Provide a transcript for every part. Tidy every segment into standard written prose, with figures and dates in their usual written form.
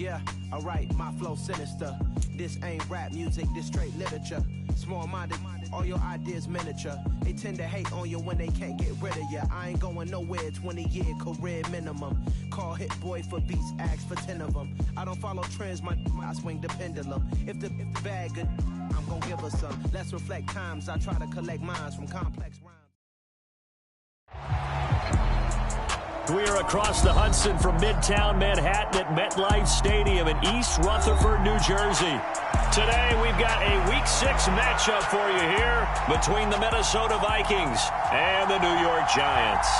Yeah, alright, my flow sinister. This ain't rap music, this straight literature. Small-minded, all your ideas miniature. They tend to hate on you when they can't get rid of you. I ain't going nowhere, 20-year career minimum. Call Hit Boy for beats, ask for 10 of them. I don't follow trends, I swing the pendulum. If the bag good, I'm gonna give her some. Let's reflect times, I try to collect minds from complex rhymes. We are across the Hudson from Midtown Manhattan at MetLife Stadium in East Rutherford, New Jersey. Today, we've got a Week 6 matchup for you here between the Minnesota Vikings and the New York Giants.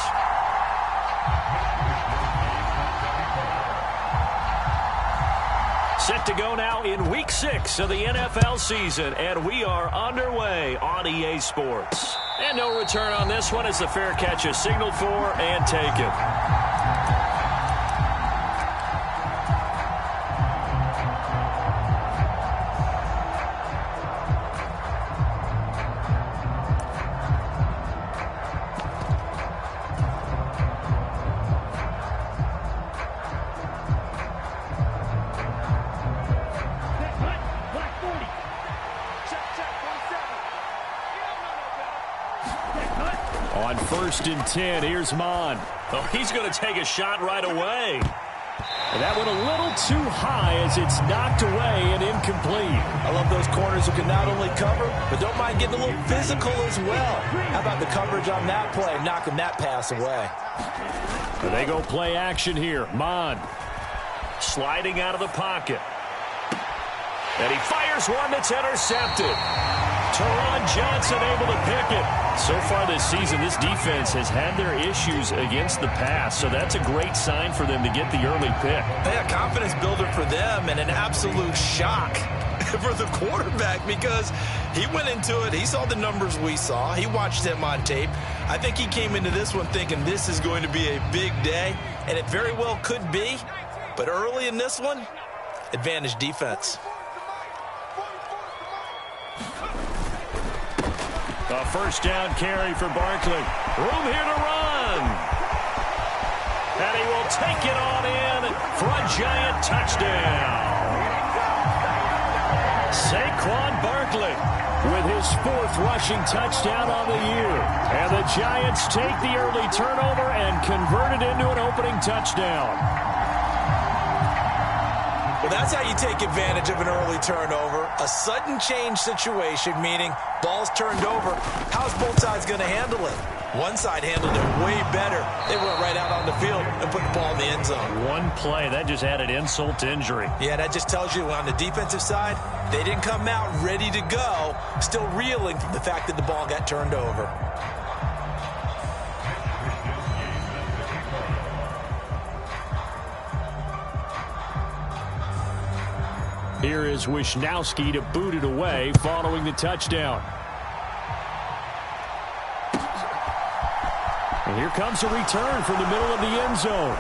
Set to go now in Week 6 of the NFL season, and we are underway on EA Sports. And no return on this one as the fair catch is signaled for and taken. On 1st and 10, here's Mon. Oh, he's going to take a shot right away. And that went a little too high as it's knocked away and incomplete. I love those corners who can not only cover, but don't mind getting a little physical as well. How about the coverage on that play, knocking that pass away? And they go play action here. Mon sliding out of the pocket. And he fires one that's intercepted. Teron Johnson able to pick it. So far this season, this defense has had their issues against the pass, so that's a great sign for them to get the early pick. Yeah, confidence builder for them and an absolute shock for the quarterback because he went into it. He saw the numbers we saw. He watched him on tape. I think he came into this one thinking this is going to be a big day, and it very well could be. But early in this one, advantage defense. A first down carry for Barkley. Room here to run. And he will take it on in for a Giant touchdown. Saquon Barkley with his 4th rushing touchdown on the year. And the Giants take the early turnover and convert it into an opening touchdown. Well, that's how you take advantage of an early turnover. A sudden change situation, meaning ball's turned over. How's both sides going to handle it? One side handled it way better. They went right out on the field and put the ball in the end zone. One play, that just added insult to injury. Yeah, that just tells you on the defensive side, they didn't come out ready to go, still reeling from the fact that the ball got turned over. Here is Wisnowski to boot it away following the touchdown. And here comes a return from the middle of the end zone.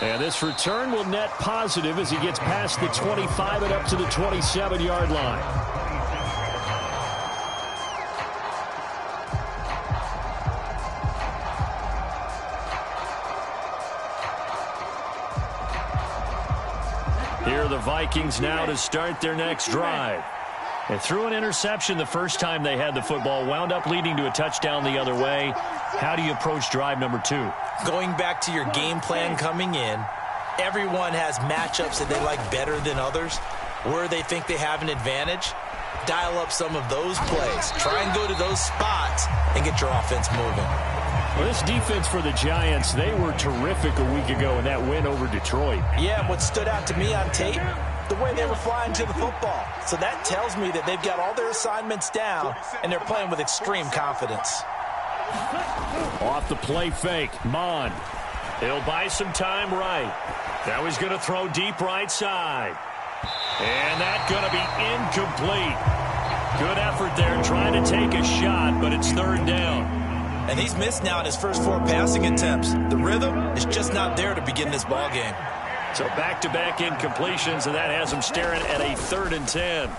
And this return will net positive as he gets past the 25 and up to the 27-yard line. Here are the Vikings now to start their next drive. They threw an interception the first time they had the football, wound up leading to a touchdown the other way. How do you approach drive number 2? Going back to your game plan coming in, everyone has matchups that they like better than others. Where they think they have an advantage, dial up some of those plays. Try and go to those spots and get your offense moving. Well, this defense for the Giants, they were terrific a week ago in that win over Detroit. Yeah, and what stood out to me on tape, the way they were flying to the football. So that tells me that they've got all their assignments down, and they're playing with extreme confidence. Off the play fake, Mon. He'll buy some time right. Now he's going to throw deep right side. And that's going to be incomplete. Good effort there trying to take a shot, but it's 3rd down. And he's missed now in his first 4 passing attempts. The rhythm is just not there to begin this ball game. So back-to-back incompletions, and that has him staring at a 3rd and 10.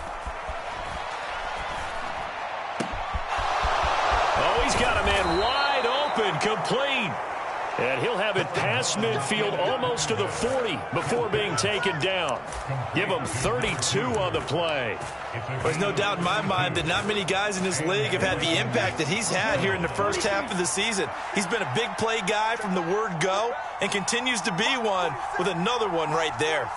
Oh, he's got a man wide open, complete. And he'll have it past midfield almost to the 40 before being taken down. Give him 32 on the play. There's no doubt in my mind that not many guys in this league have had the impact that he's had here in the first half of the season. He's been a big play guy from the word go and continues to be one with another one right there.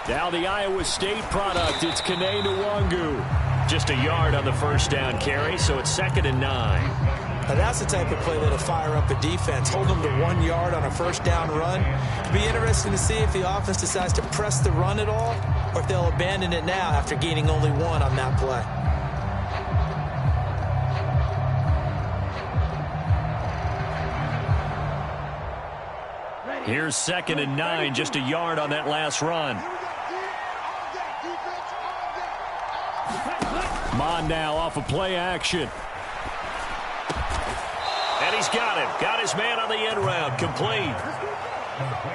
Now the Iowa State product, it's Kene Nwangu. Just a yard on the first down carry, so it's 2nd and 9. Now that's the type of play that'll fire up a defense. Hold them to 1 yard on a first down run. It'll be interesting to see if the offense decides to press the run at all or if they'll abandon it now after gaining only 1 on that play. Here's 2nd and 9, just a yard on that last run. Mon now off of play action. And he's got him. Got his man on the end round. Complete.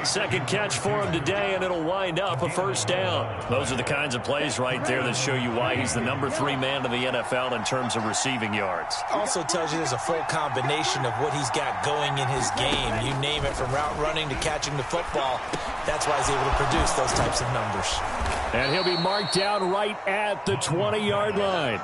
Second catch for him today, and it'll wind up a first down. Those are the kinds of plays right there that show you why he's the #3 man in the NFL in terms of receiving yards. Also tells you there's a full combination of what he's got going in his game. You name it, from route running to catching the football. That's why he's able to produce those types of numbers. And he'll be marked down right at the 20-yard line.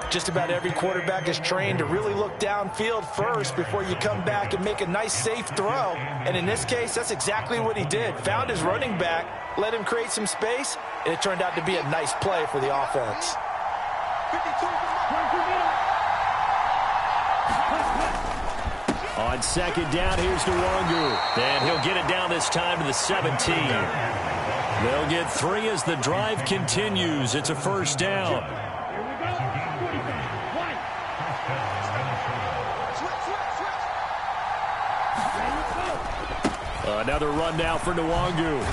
Just about every quarterback is trained to really look downfield first before you come back and make a nice, safe throw. And in this case, that's exactly what he did. Found his running back, let him create some space, and it turned out to be a nice play for the offense. On 2nd down, here's Nwangu. And he'll get it down this time to the 17. They'll get 3 as the drive continues. It's a first down. Another run now for Nwangu.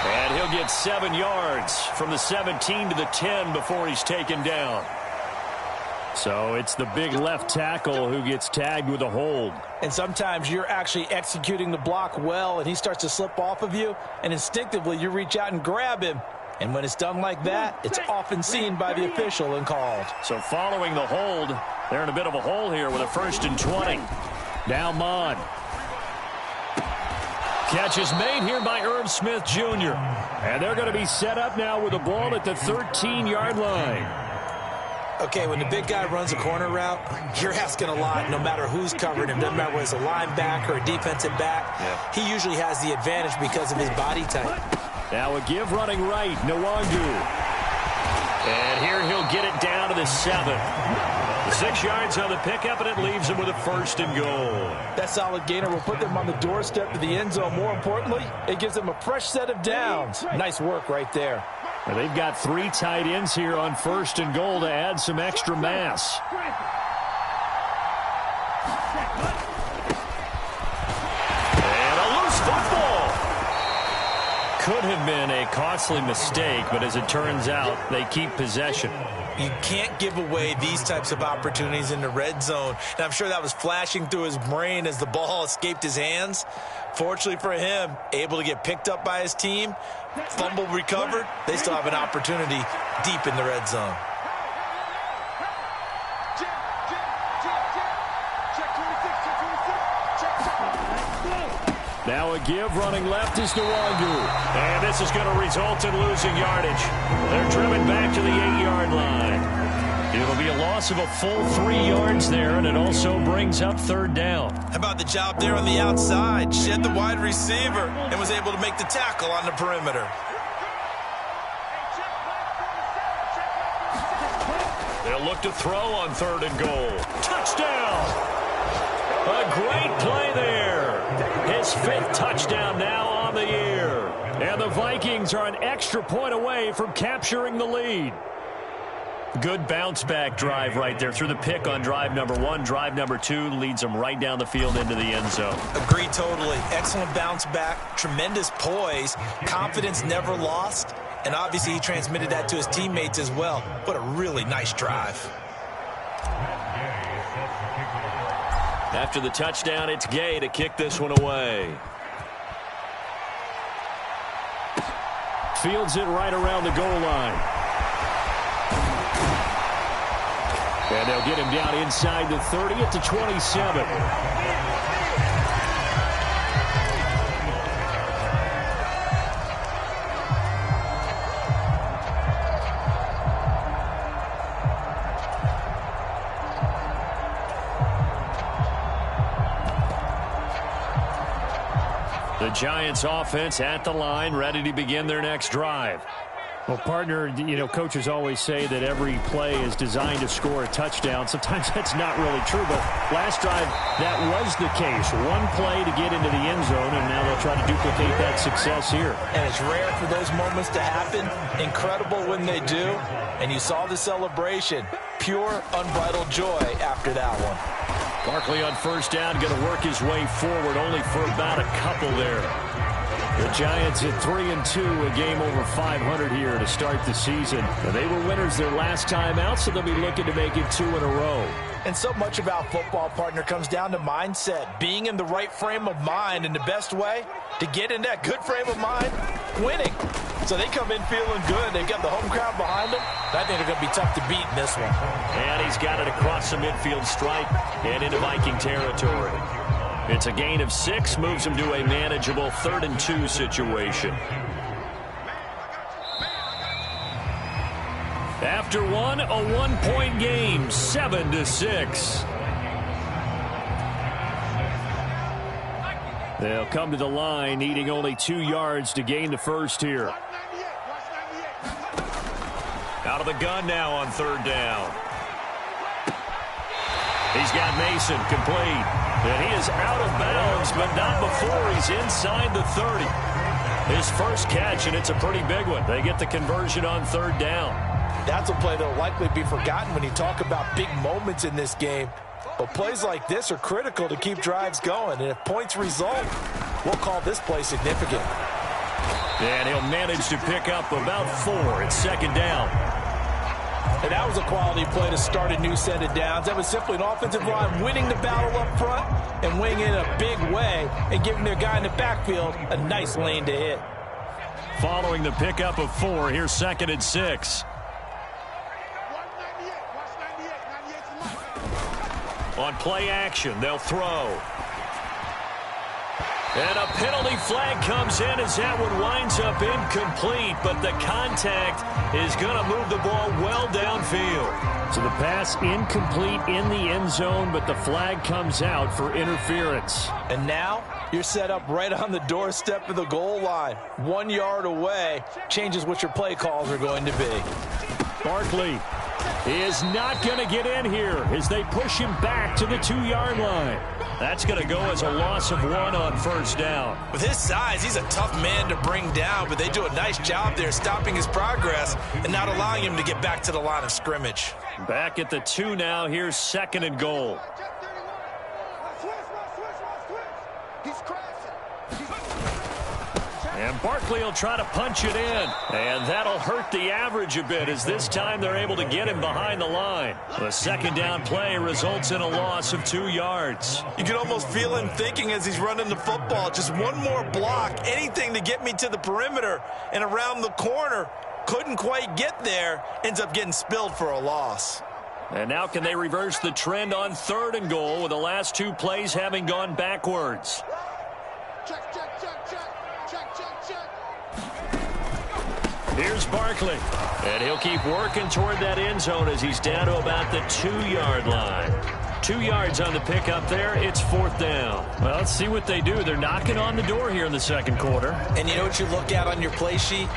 And he'll get 7 yards from the 17 to the 10 before he's taken down. So it's the big left tackle who gets tagged with a hold. And sometimes you're actually executing the block well, and he starts to slip off of you, and instinctively you reach out and grab him. And when it's done like that, it's often seen by the official and called. So following the hold, they're in a bit of a hole here with a 1st and 20. Now Mon. Catch is made here by Irv Smith Jr. And they're going to be set up now with the ball at the 13-yard line. Okay, when the big guy runs a corner route, you're asking a lot no matter who's covering him. Doesn't matter whether it's a linebacker or a defensive back. Yeah. He usually has the advantage because of his body type. Now a give running right, Nwangu. And here he'll get it down to the 7. 6 yards on the pickup, and it leaves him with a 1st and goal. That solid gainer will put them on the doorstep to the end zone. More importantly, it gives them a fresh set of downs. Nice work right there. Well, they've got 3 tight ends here on 1st and goal to add some extra mass. And a loose football. Could have been a costly mistake, but as it turns out, they keep possession. You can't give away these types of opportunities in the red zone. And I'm sure that was flashing through his brain as the ball escaped his hands. Fortunately for him, able to get picked up by his team, fumble recovered. They still have an opportunity deep in the red zone. Now a give running left is Nwangu. And this is going to result in losing yardage. They're driven back to the 8-yard line. It'll be a loss of a full 3 yards there, and it also brings up 3rd down. How about the job there on the outside? Shed the wide receiver and was able to make the tackle on the perimeter. They'll look to throw on 3rd and goal. Touchdown! A great play there. His 5th touchdown now on the year. And the Vikings are an extra point away from capturing the lead. Good bounce-back drive right there through the pick on drive number 1. Drive number 2 leads them right down the field into the end zone. Agree totally. Excellent bounce back, tremendous poise, confidence never lost, and obviously he transmitted that to his teammates as well. What a really nice drive. After the touchdown, it's Gay to kick this one away. Fields it right around the goal line. And they'll get him down inside the 30 at the 27. The Giants offense at the line, ready to begin their next drive. Well, partner, coaches always say that every play is designed to score a touchdown. Sometimes that's not really true, but last drive, that was the case. One play to get into the end zone, and now they'll try to duplicate that success here. And it's rare for those moments to happen. Incredible when they do. And you saw the celebration. Pure, unbridled joy after that one. Barkley on first down, going to work his way forward, only for about a couple there. The Giants at 3-2, a game over 500 here to start the season. And they were winners their last time out, so they'll be looking to make it 2 in a row. And so much about football, partner, comes down to mindset. Being in the right frame of mind, and the best way to get in that good frame of mind, winning. So they come in feeling good. They've got the home crowd behind them. I think they're going to be tough to beat in this one. And he's got it across the midfield stripe and into Viking territory. It's a gain of 6, moves him to a manageable 3rd and 2 situation. After one, a 1-point game, 7-6. They'll come to the line, needing only 2 yards to gain the first here. Out of the gun now on 3rd down. He's got Mason complete. And he is out of bounds, but not before he's inside the 30. His first catch, and it's a pretty big one. They get the conversion on 3rd down. That's a play that will likely be forgotten when you talk about big moments in this game. But plays like this are critical to keep drives going. And if points result, we'll call this play significant. And he'll manage to pick up about 4. It's 2nd down. And that was a quality play to start a new set of downs. That was simply an offensive line winning the battle up front and winning in a big way and giving their guy in the backfield a nice lane to hit. Following the pickup of 4, here's 2nd and 6. On play action, they'll throw. And a penalty flag comes in as that one winds up incomplete, but the contact is going to move the ball well downfield. So the pass incomplete in the end zone, but the flag comes out for interference. And now you're set up right on the doorstep of the goal line. 1 yard away changes what your play calls are going to be. Barkley is not going to get in here as they push him back to the 2-yard line. That's going to go as a loss of 1 on 1st down. With his size, he's a tough man to bring down, but they do a nice job there stopping his progress and not allowing him to get back to the line of scrimmage. Back at the 2 now. Here's 2nd and goal. And Barkley will try to punch it in. And that'll hurt the average a bit as this time they're able to get him behind the line. The 2nd down play results in a loss of 2 yards. You can almost feel him thinking as he's running the football. Just one more block, anything to get me to the perimeter and around the corner. Couldn't quite get there. Ends up getting spilled for a loss. And now can they reverse the trend on 3rd and goal with the last 2 plays having gone backwards? Here's Barkley. And he'll keep working toward that end zone as he's down to about the 2-yard line. 2 yards on the pickup there. It's 4th down. Well, let's see what they do. They're knocking on the door here in the 2nd quarter. And you know what you look at on your play sheet?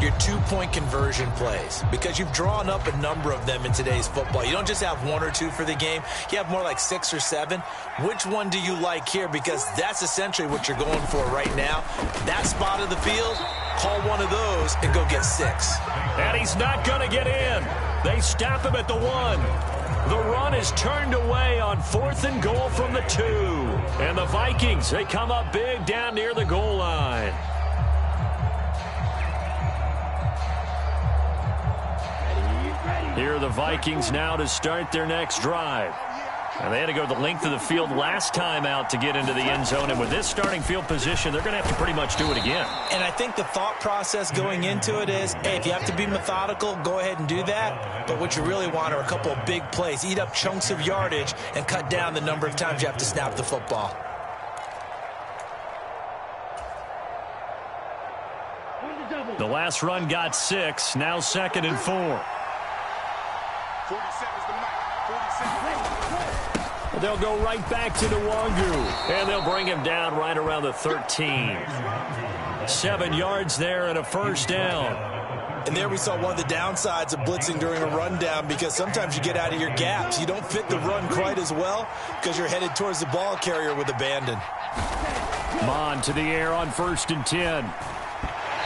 Your 2-point conversion plays, because you've drawn up a number of them in today's football. You don't just have 1 or 2 for the game. You have more like 6 or 7. Which one do you like here? Because that's essentially what you're going for right now. That spot of the field, call one of those and go get 6. And he's not going to get in. They stop him at the 1. The run is turned away on 4th and goal from the 2. And the Vikings, they come up big down near the goal line. Here are the Vikings now to start their next drive. And they had to go the length of the field last time out to get into the end zone. And with this starting field position, they're going to have to pretty much do it again. And I think the thought process going into it is, hey, if you have to be methodical, go ahead and do that. But what you really want are a couple of big plays. Eat up chunks of yardage and cut down the number of times you have to snap the football. The last run got 6. Now 2nd and 4. They'll go right back to Nwangu, and they'll bring him down right around the 13. 7 yards there and a first down. And there we saw one of the downsides of blitzing during a rundown, because sometimes you get out of your gaps. You don't fit the run quite as well because you're headed towards the ball carrier with abandon. Mon to the air on 1st and 10.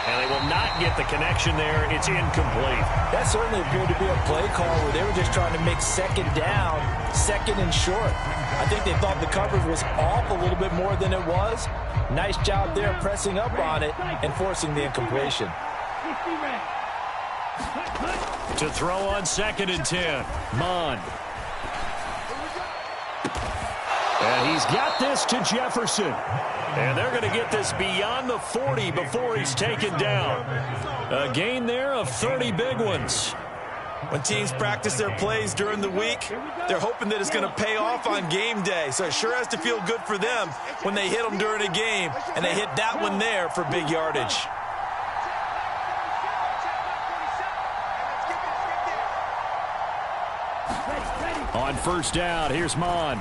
And they will not get the connection there. It's incomplete. That certainly appeared to be a play call where they were just trying to make second down, second and short. I think they thought the coverage was off a little bit more than it was. Nice job there pressing up on it and forcing the incompletion. To throw on 2nd and 10. Mon. And he's got this to Jefferson. And they're going to get this beyond the 40 before he's taken down. A gain there of 30 big ones. When teams practice their plays during the week, they're hoping that it's going to pay off on game day. So it sure has to feel good for them when they hit them during a game. And they hit that one there for big yardage. On 1st down, here's Mon.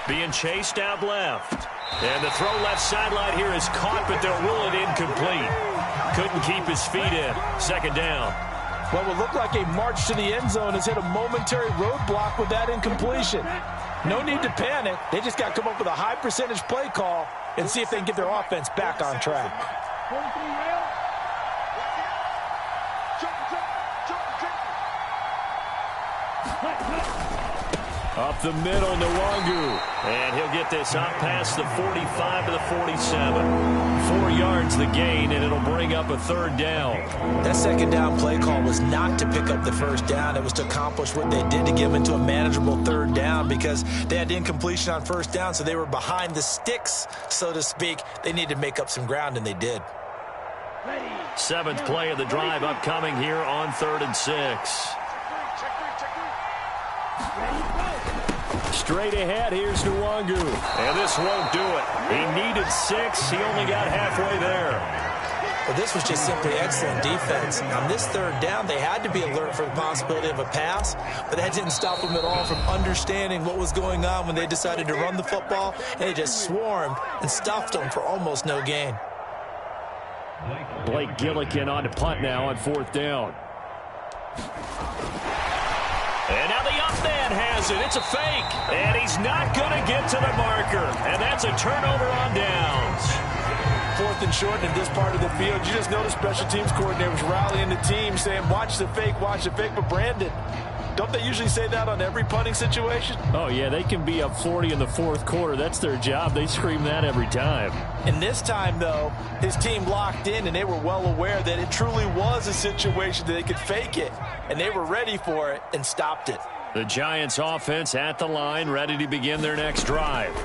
Being chased out left. And the throw left sideline here is caught, but they'll rule it incomplete. Couldn't keep his feet in. 2nd down. What would look like a march to the end zone has hit a momentary roadblock with that incompletion. No need to panic. They just got to come up with a high percentage play call and see if they can get their offense back on track. Up the middle, Nwangu. And he'll get this up past the 45 to the 47. 4 yards the gain, and it'll bring up a 3rd down. That 2nd down play call was not to pick up the 1st down. It was to accomplish what they did to give into a manageable 3rd down, because they had incompletion on 1st down, so they were behind the sticks, so to speak. They needed to make up some ground, and they did. 7th play of the drive upcoming here on 3rd and 6. Straight ahead, here's Nwangu. And this won't do it. He needed 6. He only got halfway there. Well, this was just simply excellent defense. On this 3rd down, they had to be alert for the possibility of a pass, but that didn't stop them at all from understanding what was going on when they decided to run the football, and they just swarmed and stuffed them for almost no gain. Blake Gillikin on to punt now on 4th down. And now the up man has it. It's a fake. And he's not going to get to the marker. And that's a turnover on downs. 4th and short in this part of the field. You just notice special teams coordinators rallying the team saying, watch the fake, watch the fake. But Brandon, don't they usually say that on every punting situation? Oh, yeah, they can be up 40 in the 4th quarter. That's their job. They scream that every time. And this time, though, his team locked in, and they were well aware that it truly was a situation that they could fake it. And they were ready for it and stopped it. The Giants offense at the line, ready to begin their next drive.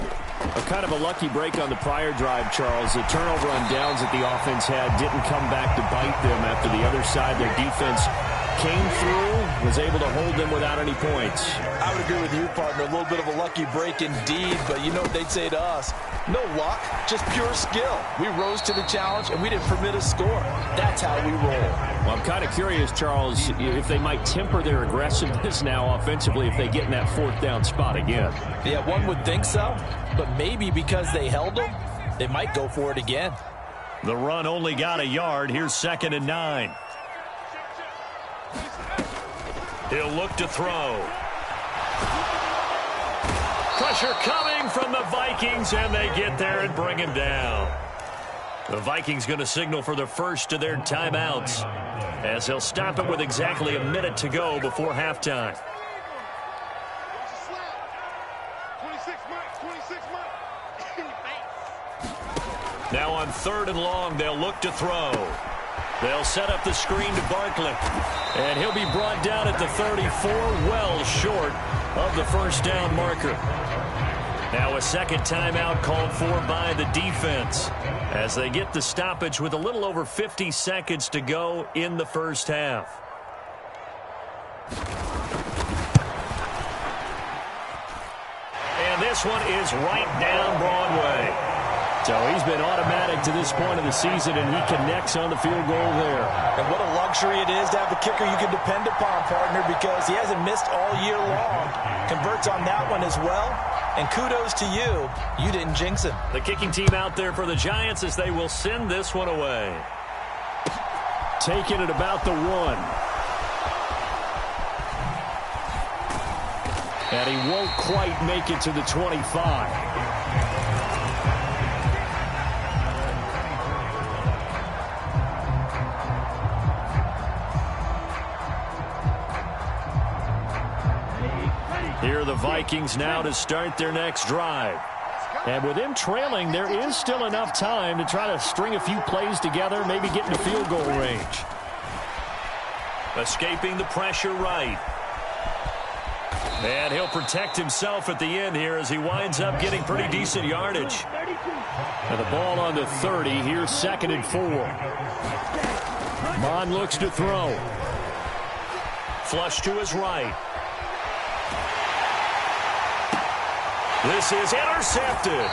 A kind of a lucky break on the prior drive, Charles. The turnover on downs that the offense had didn't come back to bite them after the other side. Their defense came through, was able to hold them without any points. I would agree with you, partner. A little bit of a lucky break indeed, but you know what they'd say to us? No luck, just pure skill. We rose to the challenge, and we didn't permit a score. That's how we roll. Well, I'm kind of curious, Charles, if they might temper their aggressiveness now offensively if they get in that 4th down spot again. Yeah, one would think so, but maybe because they held them, they might go for it again. The run only got a yard. Here's 2nd and 9. He'll look to throw. Pressure coming from the Vikings, and they get there and bring him down. The Vikings going to signal for the first of their timeouts, as they'll stop it with exactly a minute to go before halftime. Now on 3rd and long, they'll look to throw. They'll set up the screen to Barkley. And he'll be brought down at the 34, well short. of the first down marker. Now a second timeout called for by the defense as they get the stoppage with a little over 50 seconds to go in the first half. And this one is right down Broadway. So he's been automatic to this point of the season, and he connects on the field goal there. And what a luxury it is to have a kicker you can depend upon, partner, because he hasn't missed all year long. Converts on that one as well. And kudos to you. You didn't jinx him. The kicking team out there for the Giants as they will send this one away. Taking it about the 1. And he won't quite make it to the 25. Here are the Vikings now to start their next drive. And with them trailing, there is still enough time to try to string a few plays together, maybe get into field goal range. Escaping the pressure right. And he'll protect himself at the end here as he winds up getting pretty decent yardage. And the ball on the 30. Here's 2nd and 4. Mon looks to throw. Flush to his right. This is intercepted.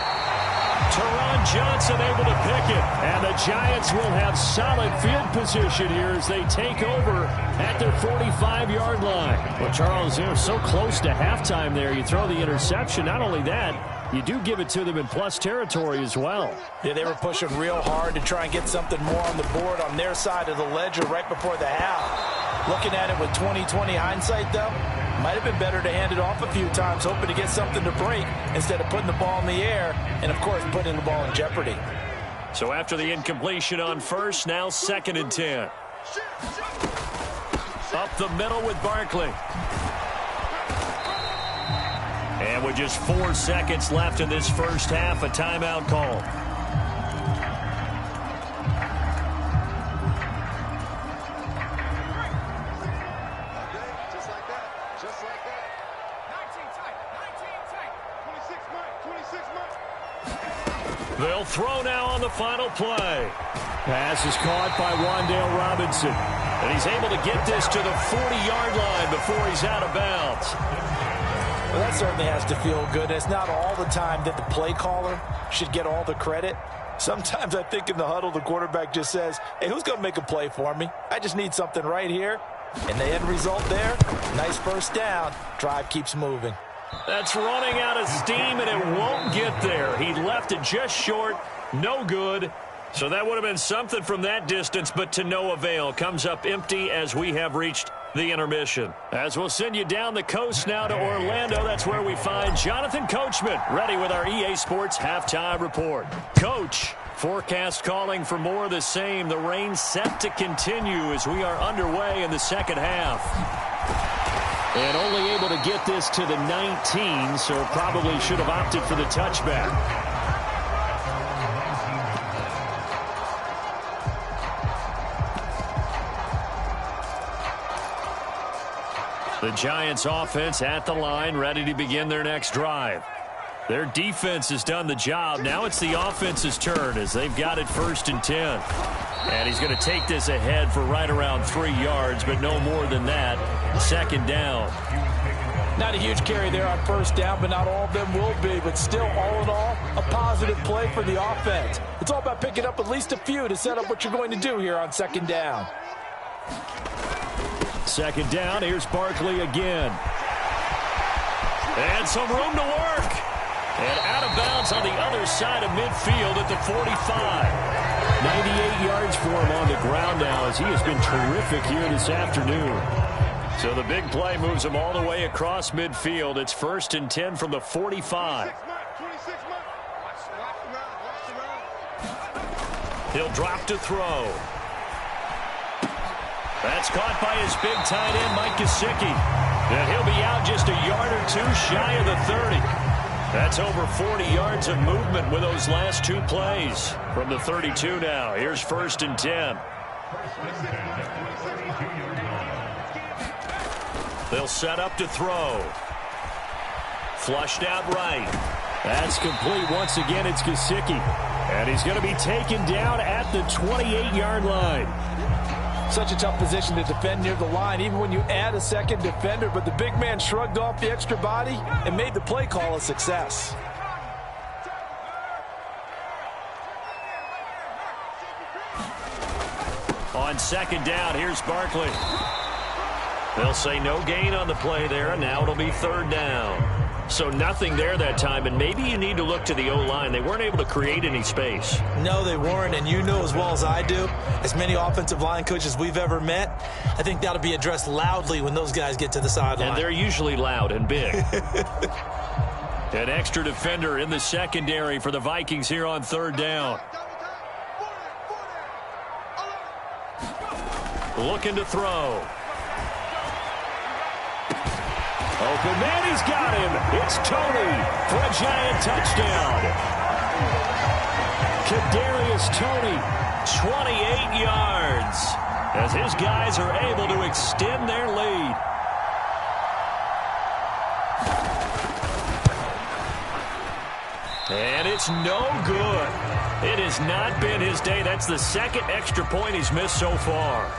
Teron Johnson able to pick it. And the Giants will have solid field position here as they take over at their 45-yard line. Well, Charles, they're so close to halftime there. You throw the interception. Not only that, you do give it to them in plus territory as well. Yeah, they were pushing real hard to try and get something more on the board on their side of the ledger right before the half. Looking at it with 20/20 hindsight, though, might have been better to hand it off a few times, hoping to get something to break instead of putting the ball in the air and, of course, putting the ball in jeopardy. So after the incompletion on first, now 2nd and 10. Up the middle with Barkley. And with just 4 seconds left in this first half, a timeout call. They'll throw now on the final play. Pass is caught by Wan'Dale Robinson. And he's able to get this to the 40-yard line before he's out of bounds. Well, that certainly has to feel good. It's not all the time that the play caller should get all the credit. Sometimes I think in the huddle, the quarterback just says, hey, who's going to make a play for me? I just need something right here. And the end result there, nice first down. Drive keeps moving. That's running out of steam, and it won't get there. He left it just short. No good. So that would have been something from that distance, but to no avail. Comes up empty as we have reached the intermission. As we'll send you down the coast now to Orlando, that's where we find Jonathan Coachman, ready with our EA Sports Halftime Report. Coach, forecast calling for more of the same. The rain set to continue as we are underway in the second half. And only able to get this to the 19, so probably should have opted for the touchback. The Giants offense at the line, ready to begin their next drive. Their defense has done the job. Now it's the offense's turn as they've got it 1st and 10. And he's going to take this ahead for right around 3 yards, but no more than that. 2nd down. Not a huge carry there on first down, but not all of them will be. But still, all in all, a positive play for the offense. It's all about picking up at least a few to set up what you're going to do here on 2nd down. 2nd down, here's Barkley again. And some room to work. And out of bounds on the other side of midfield at the 45. 98 yards for him on the ground now as he has been terrific here this afternoon. So the big play moves him all the way across midfield. It's 1st and 10 from the 45. He'll drop to throw. That's caught by his big tight end, Mike Gesicki. And he'll be out just a yard or two shy of the 30. That's over 40 yards of movement with those last 2 plays. From the 32 now, here's 1st and 10. They'll set up to throw. Flushed out right. That's complete. Once again, it's Gesicki. And he's going to be taken down at the 28-yard line. Such a tough position to defend near the line, even when you add a second defender. But the big man shrugged off the extra body and made the play call a success. On second down, here's Barkley. They'll say no gain on the play there, and now it'll be third down. So nothing there that time, and maybe you need to look to the O-line. They weren't able to create any space. No, they weren't, and you know as well as I do, as many offensive line coaches we've ever met, I think that'll be addressed loudly when those guys get to the sideline. And they're usually loud and big. An extra defender in the secondary for the Vikings here on third down. Looking to throw. Open man, he's got him. It's Tony for a giant touchdown. Kadarius Toney, 28 yards, as his guys are able to extend their lead. And it's no good. It has not been his day. That's the second extra point he's missed so far.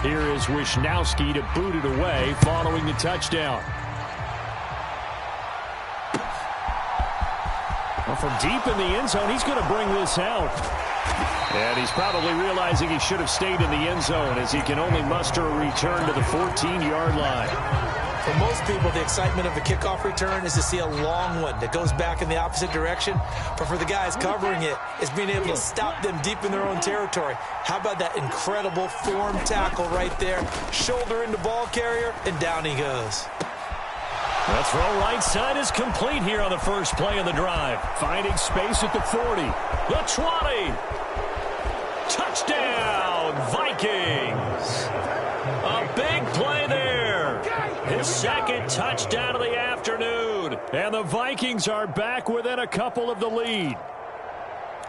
Here is Wisnowski to boot it away following the touchdown. Well, from deep in the end zone, he's going to bring this out. And he's probably realizing he should have stayed in the end zone as he can only muster a return to the 14-yard line. For most people, the excitement of a kickoff return is to see a long one that goes back in the opposite direction. But for the guys covering it, it's being able to stop them deep in their own territory. How about that incredible form tackle right there? Shoulder into ball carrier, and down he goes. The throw right side is complete here on the first play of the drive. Finding space at the 40. The 20. Touchdown, Vikings. A big play there. His second touchdown of the afternoon. And the Vikings are back within a couple of the lead.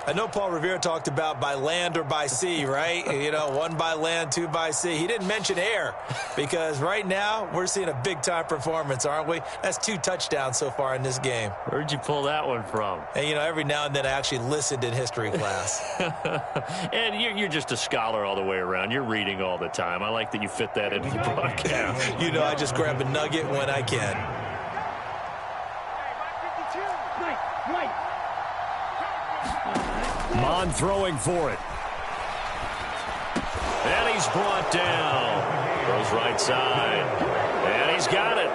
I know Paul Revere talked about by land or by sea, right? You know, one by land, two by sea. He didn't mention air because right now we're seeing a big-time performance, aren't we? That's 2 touchdowns so far in this game. Where'd you pull that one from? And, you know, every now and then I actually listened in history class. And you're just a scholar all the way around. You're reading all the time. I like that you fit that into the broadcast. You know, I just grab a nugget when I can. Mon throwing for it. And he's brought down. Goes right side. And he's got it.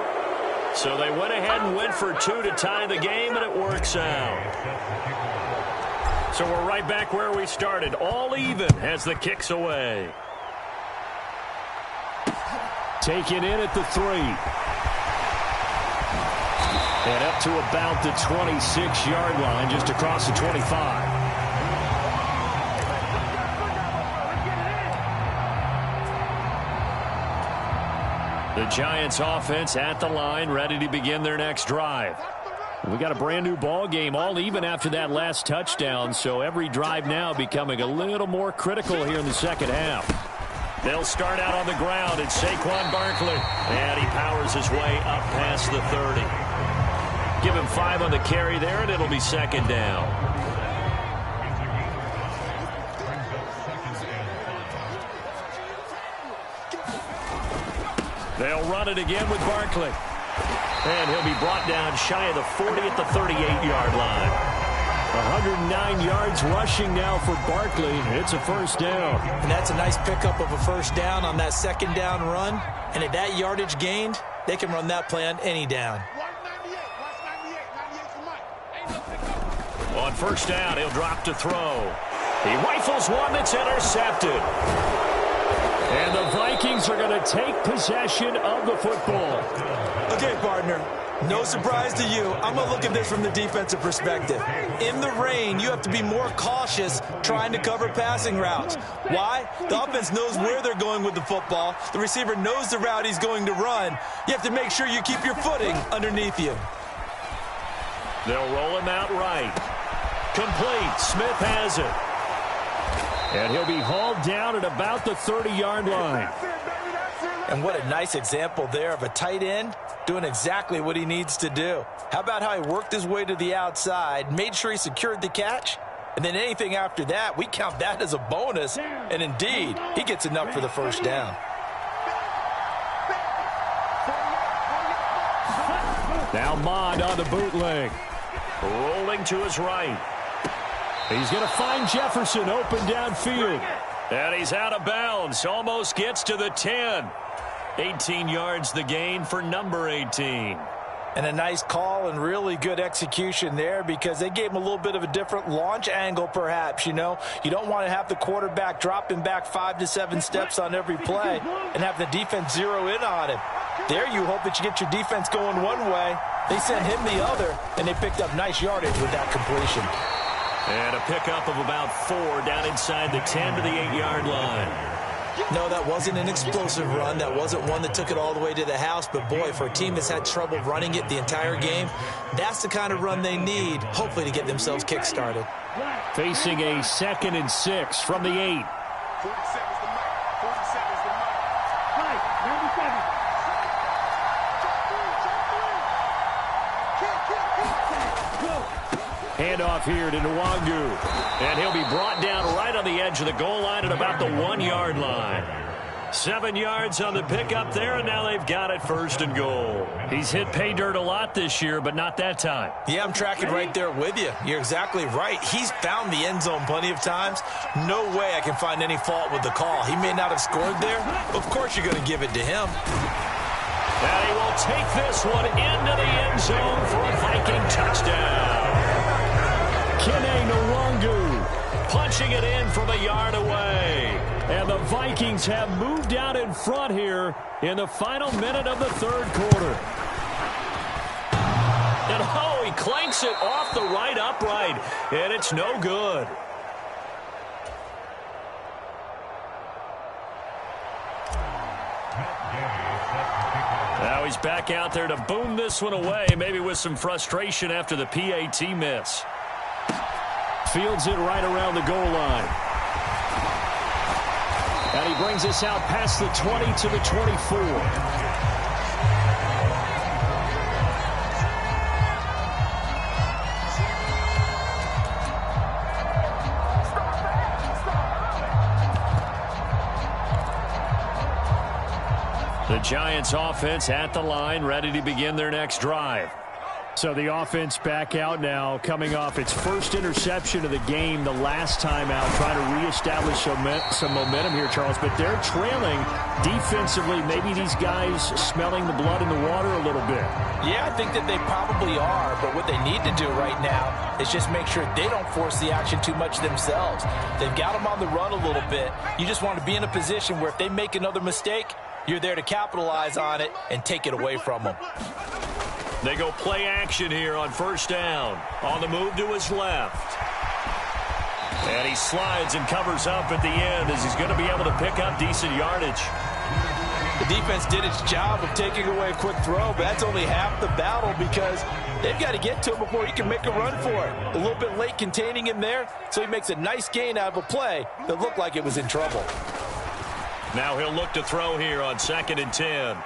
So they went ahead and went for 2 to tie the game, and it works out. So we're right back where we started. All even as the kick's away. Taken in at the 3. And up to about the 26-yard line, just across the 25. The Giants offense at the line, ready to begin their next drive. We got a brand new ball game, all even after that last touchdown, so every drive now becoming a little more critical here in the second half. They'll start out on the ground. It's Saquon Barkley, and he powers his way up past the 30. Give him 5 on the carry there, and it'll be second down. They'll run it again with Barkley. And he'll be brought down shy of the 40 at the 38-yard line. 109 yards rushing now for Barkley. It's a first down. And that's a nice pickup of a first down on that second down run. And at that yardage gained, they can run that play on any down. On first down, he'll drop to throw. He rifles one that's intercepted. And the Vikings are going to take possession of the football. Okay, partner, no surprise to you. I'm going to look at this from the defensive perspective. In the rain, you have to be more cautious trying to cover passing routes. Why? The offense knows where they're going with the football. The receiver knows the route he's going to run. You have to make sure you keep your footing underneath you. They'll roll him out right. Complete. Smith has it. And he'll be hauled down at about the 30-yard line. And what a nice example there of a tight end doing exactly what he needs to do. How about how he worked his way to the outside, made sure he secured the catch, and then anything after that, we count that as a bonus. And indeed, he gets enough for the first down. Now Mond on the bootleg. Rolling to his right. He's going to find Jefferson open downfield. And he's out of bounds. Almost gets to the 10. 18 yards the gain for number 18. And a nice call and really good execution there because they gave him a little bit of a different launch angle perhaps, you know. You don't want to have the quarterback dropping back 5 to 7 steps on every play and have the defense zero in on him. There you hope that you get your defense going one way. They sent him the other, and they picked up nice yardage with that completion. And a pickup of about 4 down inside the 10 to the 8-yard line. No, that wasn't an explosive run. That wasn't one that took it all the way to the house. But, boy, for a team that's had trouble running it the entire game, that's the kind of run they need, hopefully, to get themselves kick-started. Facing a 2nd and 6 from the 8. 47's the mark. 47's the mark. Right, 97. Handoff here to Nwangu. And he'll be brought down right on the edge of the goal line at about the 1-yard line. 7 yards on the pickup there, and now they've got it 1st and goal. He's hit pay dirt a lot this year, but not that time. Yeah, I'm tracking right there with you. You're exactly right. He's found the end zone plenty of times. No way I can find any fault with the call. He may not have scored there. Of course you're going to give it to him. And he will take this one into the end zone for a Viking touchdown. Kene Nwangu punching it in from a yard away. And the Vikings have moved out in front here in the final minute of the 3rd quarter. And oh, he clanks it off the right upright, and it's no good. Now he's back out there to boom this one away, maybe with some frustration after the PAT miss. Fields it right around the goal line. And he brings us out past the 20 to the 24. The Giants offense at the line, ready to begin their next drive. So the offense back out now, coming off its first interception of the game the last time out, trying to reestablish some momentum here, Charles. But they're trailing defensively. Maybe these guys smelling the blood in the water a little bit. Yeah, I think that they probably are. But what they need to do right now is just make sure they don't force the action too much themselves. They've got them on the run a little bit. You just want to be in a position where if they make another mistake, you're there to capitalize on it and take it away from them. They go play action here on 1st down. On the move to his left. And he slides and covers up at the end as he's going to be able to pick up decent yardage. The defense did its job of taking away a quick throw, but that's only half the battle because they've got to get to him before he can make a run for it. A little bit late containing him there, so he makes a nice gain out of a play that looked like it was in trouble. Now he'll look to throw here on 2nd and 10.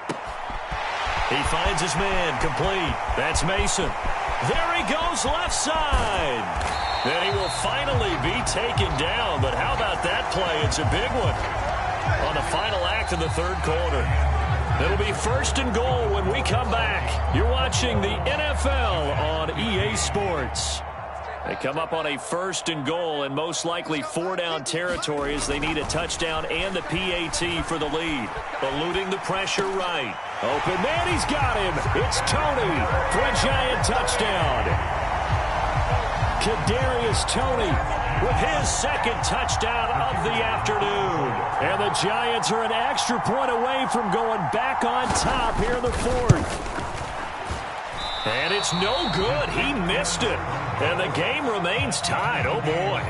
He finds his man complete. That's Mason. There he goes left side. Then he will finally be taken down. But how about that play? It's a big one on the final act of the 3rd quarter. It'll be 1st and goal when we come back. You're watching the NFL on EA Sports. They come up on a 1st and goal and most likely 4-down territory as they need a touchdown and the PAT for the lead. Eluding the pressure right. Open man, he's got him. It's Tony for a Giant touchdown. Kadarius Toney with his 2nd touchdown of the afternoon. And the Giants are an extra point away from going back on top here in the 4th. And it's no good. He missed it. And the game remains tied. Oh, boy.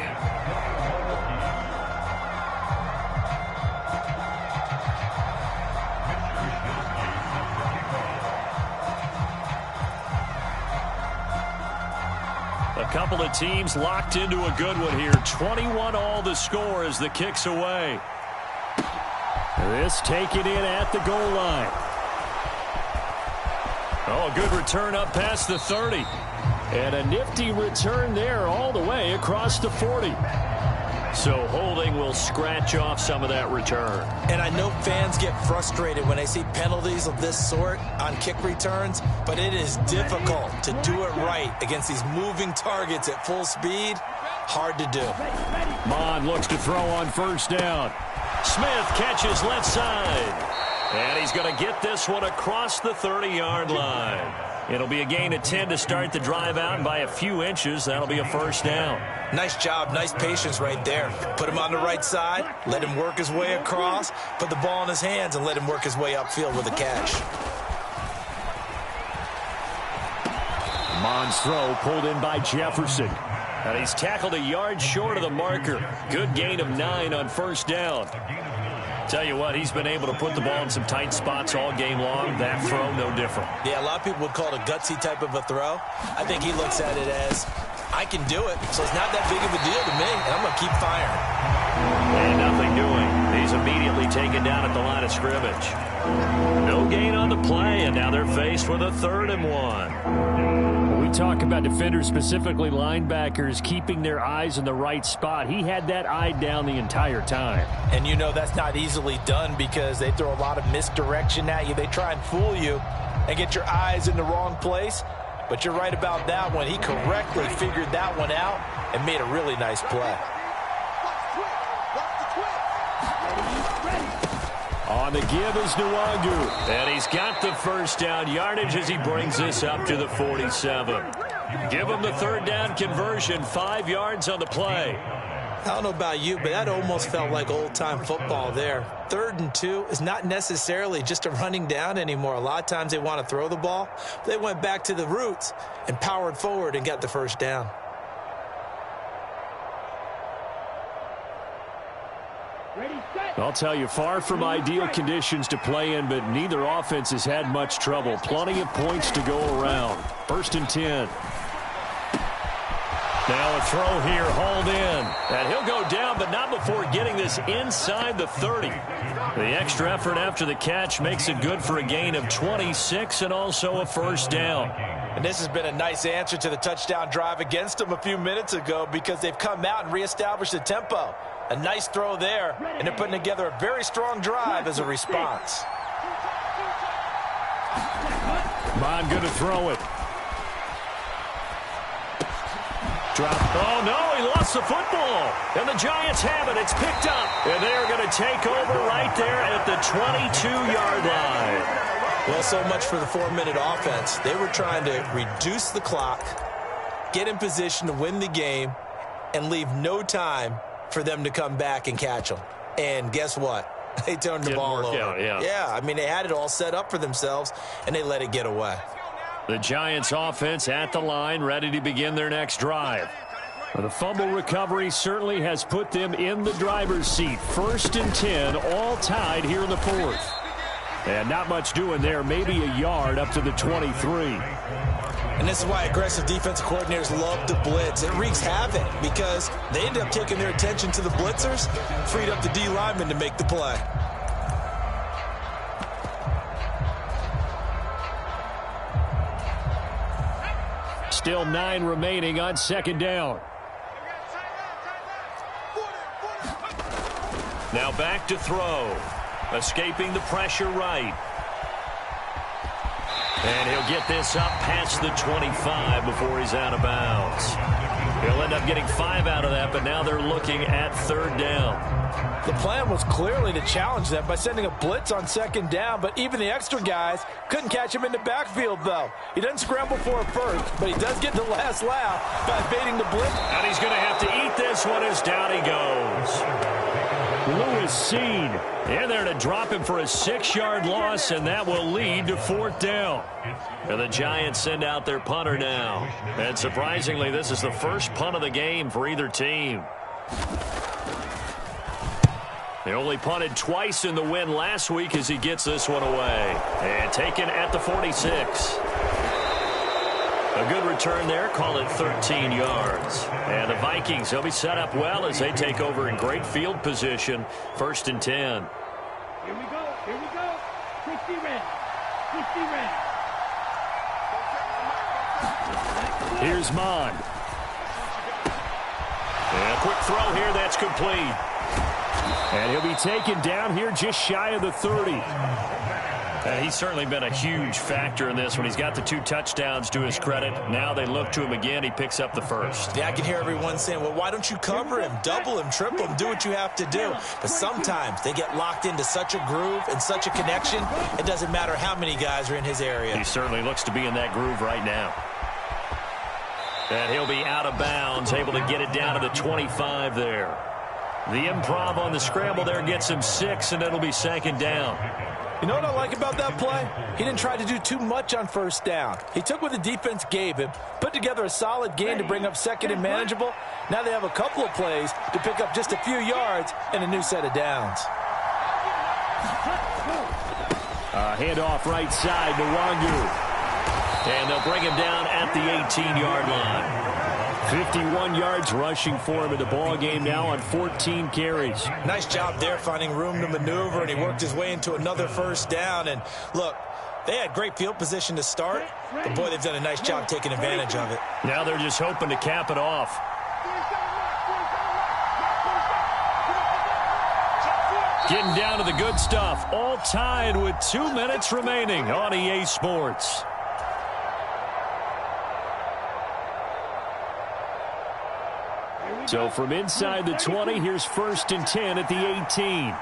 A couple of teams locked into a good one here. 21 all the score as the kick's away. This taken in at the goal line. Oh, a good return up past the 30. And a nifty return there all the way across the 40. So holding will scratch off some of that return. And I know fans get frustrated when they see penalties of this sort on kick returns, but it is difficult to do it right against these moving targets at full speed. Hard to do. Mond looks to throw on first down. Smith catches left side. And he's going to get this one across the 30-yard line. It'll be a gain of 10 to start the drive out, and by a few inches, that'll be a first down. Nice job, nice patience right there. Put him on the right side, let him work his way across, put the ball in his hands, and let him work his way upfield with a catch. Mond's throw pulled in by Jefferson. And he's tackled a yard short of the marker. Good gain of 9 on first down. Tell you what, he's been able to put the ball in some tight spots all game long. That throw, no different. Yeah, a lot of people would call it a gutsy type of a throw. I think he looks at it as, I can do it, so it's not that big of a deal to me, and I'm going to keep firing. And nothing doing. He's immediately taken down at the line of scrimmage. No gain on the play, and now they're faced with a 3rd and 1. We talk about defenders, specifically linebackers, keeping their eyes in the right spot. He had that eye down the entire time. And you know that's not easily done because they throw a lot of misdirection at you. They try and fool you and get your eyes in the wrong place. But you're right about that one. He correctly figured that one out and made a really nice play. On the give is Nwangu. And he's got the first down yardage as he brings this up to the 47. Give him the 3rd down conversion, 5 yards on the play. I don't know about you, but that almost felt like old-time football there. 3rd and 2 is not necessarily just a running down anymore. A lot of times they want to throw the ball. They went back to the roots and powered forward and got the first down. I'll tell you, far from ideal conditions to play in, but neither offense has had much trouble. Plenty of points to go around. 1st and 10. Now a throw here, hauled in. And he'll go down, but not before getting this inside the 30. The extra effort after the catch makes it good for a gain of 26 and also a first down. And this has been a nice answer to the touchdown drive against them a few minutes ago because they've come out and reestablished the tempo. A nice throw there, and they're putting together a very strong drive as a response. Mond going to throw it. Drop. Oh, no, he lost the football. And the Giants have it. It's picked up. And they're going to take over right there at the 22-yard line. Well, so much for the 4-minute offense. They were trying to reduce the clock, get in position to win the game, and leave no time for them to come back and catch them. And guess what? They turned the ball over. Yeah, I mean, they had it all set up for themselves, and they let it get away. The Giants offense at the line, ready to begin their next drive. Well, the fumble recovery certainly has put them in the driver's seat. 1st and 10, all tied here in the 4th. And not much doing there, maybe a yard up to the 23. And this is why aggressive defensive coordinators love to blitz. It wreaks havoc because they end up taking their attention to the blitzers, freed up the D lineman to make the play. Still 9 remaining on 2nd down. Now back to throw. Escaping the pressure right. And he'll get this up past the 25 before he's out of bounds. He'll end up getting 5 out of that, but now they're looking at 3rd down. The plan was clearly to challenge them by sending a blitz on 2nd down, but even the extra guys couldn't catch him in the backfield, though. He doesn't scramble for it first, but he does get the last laugh by evading the blitz. And he's going to have to eat this one as down he goes. Lewis Seen in there to drop him for a 6-yard loss, and that will lead to 4th down. And the Giants send out their punter now. And surprisingly, this is the first punt of the game for either team. They only punted twice in the win last week as he gets this one away. And taken at the 46. A good return there, call it 13 yards. And the Vikings, they'll be set up well as they take over in great field position. 1st and 10. Here we go. Here we go. 60 red. 60 red. Here's Mon. And a quick throw here. That's complete. And he'll be taken down here just shy of the 30. He's certainly been a huge factor in this when he's got the 2 touchdowns to his credit. Now they look to him again. He picks up the first. Yeah, I can hear everyone saying, well, why don't you cover him, double him, triple him, do what you have to do. But sometimes they get locked into such a groove and such a connection, it doesn't matter how many guys are in his area. He certainly looks to be in that groove right now. And he'll be out of bounds, able to get it down to the 25 there. The improv on the scramble there gets him 6, and it'll be 2nd down. You know what I like about that play? He didn't try to do too much on 1st down. He took what the defense gave him, put together a solid game to bring up 2nd and manageable. Now they have a couple of plays to pick up just a few yards and a new set of downs. Handoff right side to Wangu. And they'll bring him down at the 18-yard line. 51 yards rushing for him in the ball game now on 14 carries. Nice job there finding room to maneuver, and he worked his way into another 1st down. And look, they had great field position to start, but boy, they've done a nice job taking advantage of it. Now they're just hoping to cap it off. Getting down to the good stuff, all tied with 2 minutes remaining on EA Sports. So from inside the 20, here's 1st and 10 at the 18.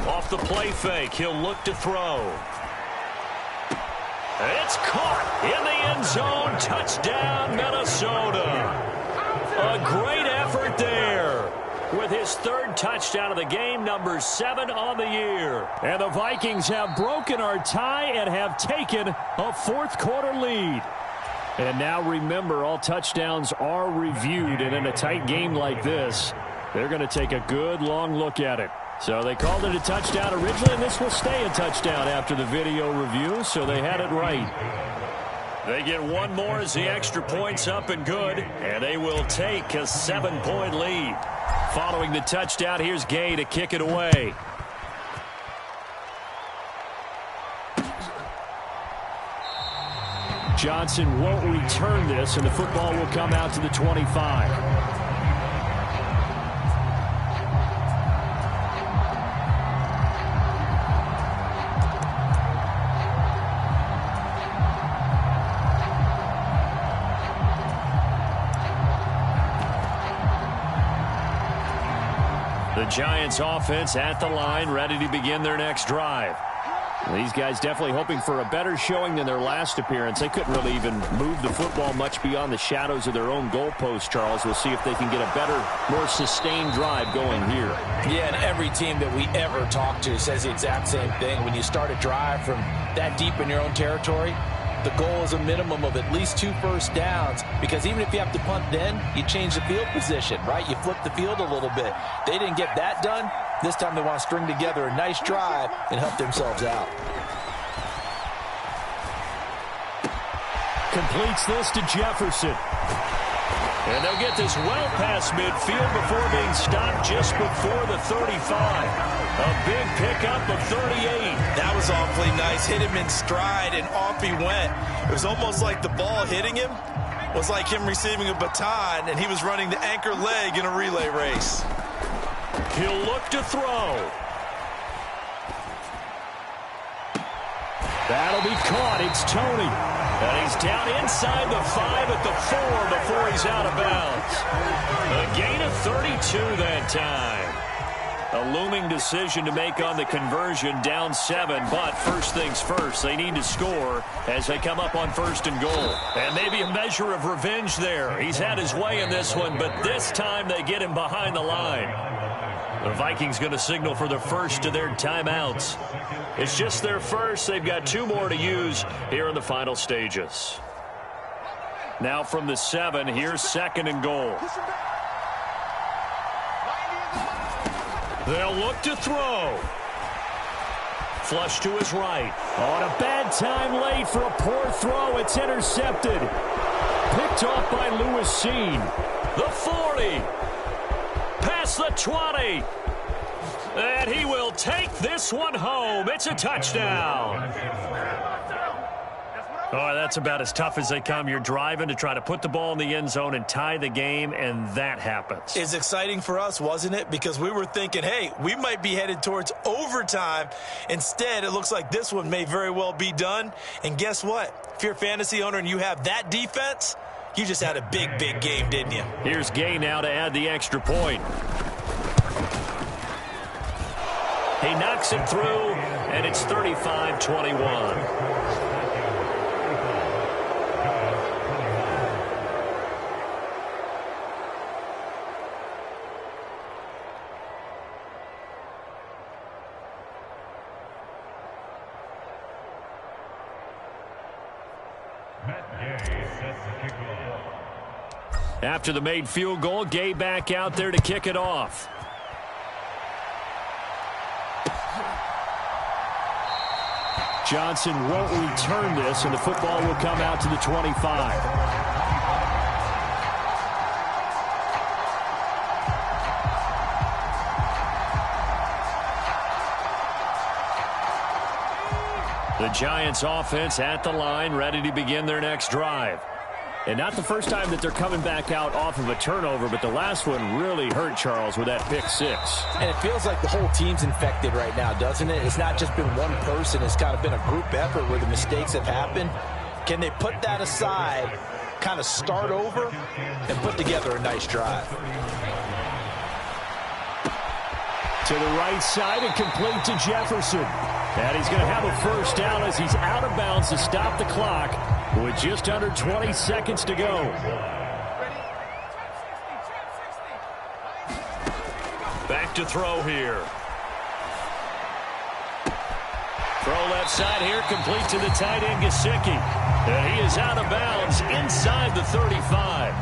Off the play fake, he'll look to throw. It's caught in the end zone. Touchdown, Minnesota. A great effort there with his 3rd touchdown of the game, number 7 on the year. And the Vikings have broken our tie and have taken a 4th quarter lead. And now remember, all touchdowns are reviewed, and in a tight game like this, they're going to take a good long look at it. So they called it a touchdown originally, and this will stay a touchdown after the video review, so they had it right. They get one more as the extra point's up and good, and they will take a 7-point lead. Following the touchdown, here's Gay to kick it away. Johnson won't return this, and the football will come out to the 25. The Giants offense at the line, ready to begin their next drive. These guys definitely hoping for a better showing than their last appearance. They couldn't really even move the football much beyond the shadows of their own goalpost, Charles. We'll see if they can get a better, more sustained drive going here. Yeah, and every team that we ever talk to says the exact same thing. When you start a drive from that deep in your own territory, the goal is a minimum of at least 2 first downs, because even if you have to punt then, you change the field position, right? You flip the field a little bit. They didn't get that done. This time they want to string together a nice drive and help themselves out. Completes this to Jefferson. And they'll get this well past midfield before being stopped just before the 35. A big pickup of 38. That was awfully nice. Hit him in stride, and off he went. It was almost like the ball hitting him was like him receiving a baton, and he was running the anchor leg in a relay race. He'll look to throw. That'll be caught. It's Tony. And he's down inside the 5 at the 4 before he's out of bounds. A gain of 32 that time. A looming decision to make on the conversion, down 7, but first things first, they need to score as they come up on 1st and goal. And maybe a measure of revenge there. He's had his way in this one, but this time they get him behind the line. The Vikings going to signal for the first of their timeouts. It's just their first. They've got 2 more to use here in the final stages. Now from the 7, here's 2nd and goal. They'll look to throw. Flush to his right. On a bad time late for a poor throw. It's intercepted. Picked off by Lewis Seen. The 40. Past the 20. And he will take this one home. It's a touchdown. Oh, that's about as tough as they come. You're driving to try to put the ball in the end zone and tie the game, and that happens. It's exciting for us, wasn't it? Because we were thinking, hey, we might be headed towards overtime. Instead, it looks like this one may very well be done. And guess what? If you're a fantasy owner and you have that defense, you just had a big, big game, didn't you? Here's Gay now to add the extra point. He knocks it through, and it's 35-21. After the made field goal, Gay back out there to kick it off. Johnson won't return this, and the football will come out to the 25. The Giants offense at the line, ready to begin their next drive. And not the first time that they're coming back out off of a turnover, but the last one really hurt, Charles, with that pick six. And it feels like the whole team's infected right now, doesn't it? It's not just been one person. It's kind of been a group effort where the mistakes have happened. Can they put that aside, kind of start over, and put together a nice drive? To the right side and complete to Jefferson. And he's going to have a first down as he's out of bounds to stop the clock with just under 20 seconds to go. Back to throw here. Throw left side here, complete to the tight end, Gesicki. And he is out of bounds inside the 35.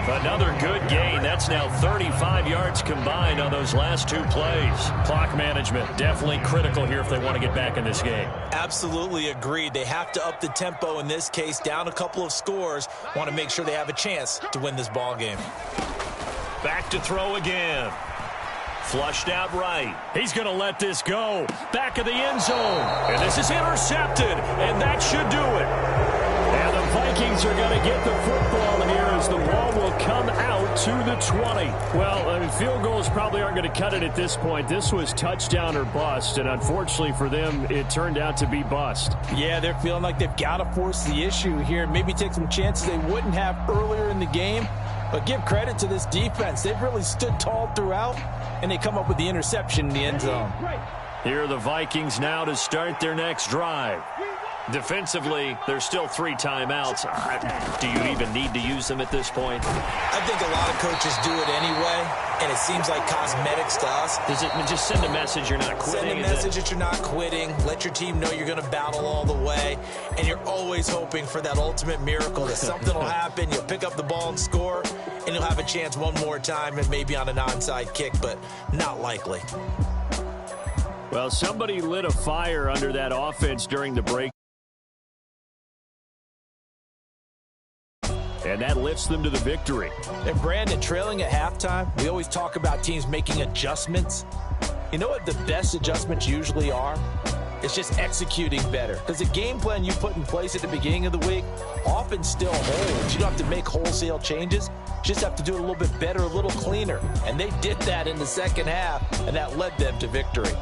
Another good gain. That's now 35 yards combined on those last two plays. Clock management definitely critical here if they want to get back in this game. Absolutely agreed. They have to up the tempo in this case, down a couple of scores. Want to make sure they have a chance to win this ball game. Back to throw again. Flushed out right. He's going to let this go. Back of the end zone. And this is intercepted. And that should do it. And the Vikings are going to get the football here as the ball will come out to the 20. Well, I mean, field goals probably aren't going to cut it at this point. This was touchdown or bust, and unfortunately for them, it turned out to be bust. Yeah, they're feeling like they've got to force the issue here. Maybe take some chances they wouldn't have earlier in the game. But give credit to this defense. They've really stood tall throughout, and they come up with the interception in the end zone. Here are the Vikings now to start their next drive. Defensively, there's still 3 timeouts. Do you even need to use them at this point? I think a lot of coaches do it anyway, and it seems like cosmetics to us. Does it just send a message you're not quitting? Send a message that you're not quitting. Let your team know you're going to battle all the way, and you're always hoping for that ultimate miracle that something will happen. You'll pick up the ball and score, and you'll have a chance one more time and maybe on an onside kick, but not likely. Well, somebody lit a fire under that offense during the break. And that lifts them to the victory. And Brandon, trailing at halftime, we always talk about teams making adjustments. You know what the best adjustments usually are? It's just executing better. Because the game plan you put in place at the beginning of the week often still holds. You don't have to make wholesale changes. You just have to do it a little bit better, a little cleaner. And they did that in the second half, and that led them to victory.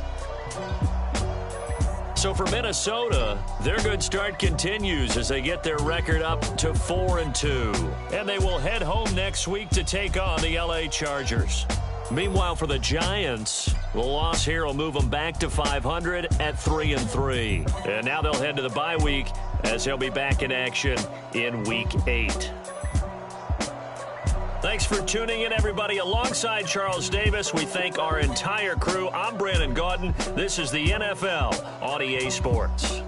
So for Minnesota, their good start continues as they get their record up to 4-2. And they will head home next week to take on the LA Chargers. Meanwhile, for the Giants, the loss here will move them back to 500 at 3-3. And now they'll head to the bye week as they'll be back in action in Week 8. Thanks for tuning in, everybody. Alongside Charles Davis, we thank our entire crew. I'm Brandon Gaudin. This is the NFL on EA Sports.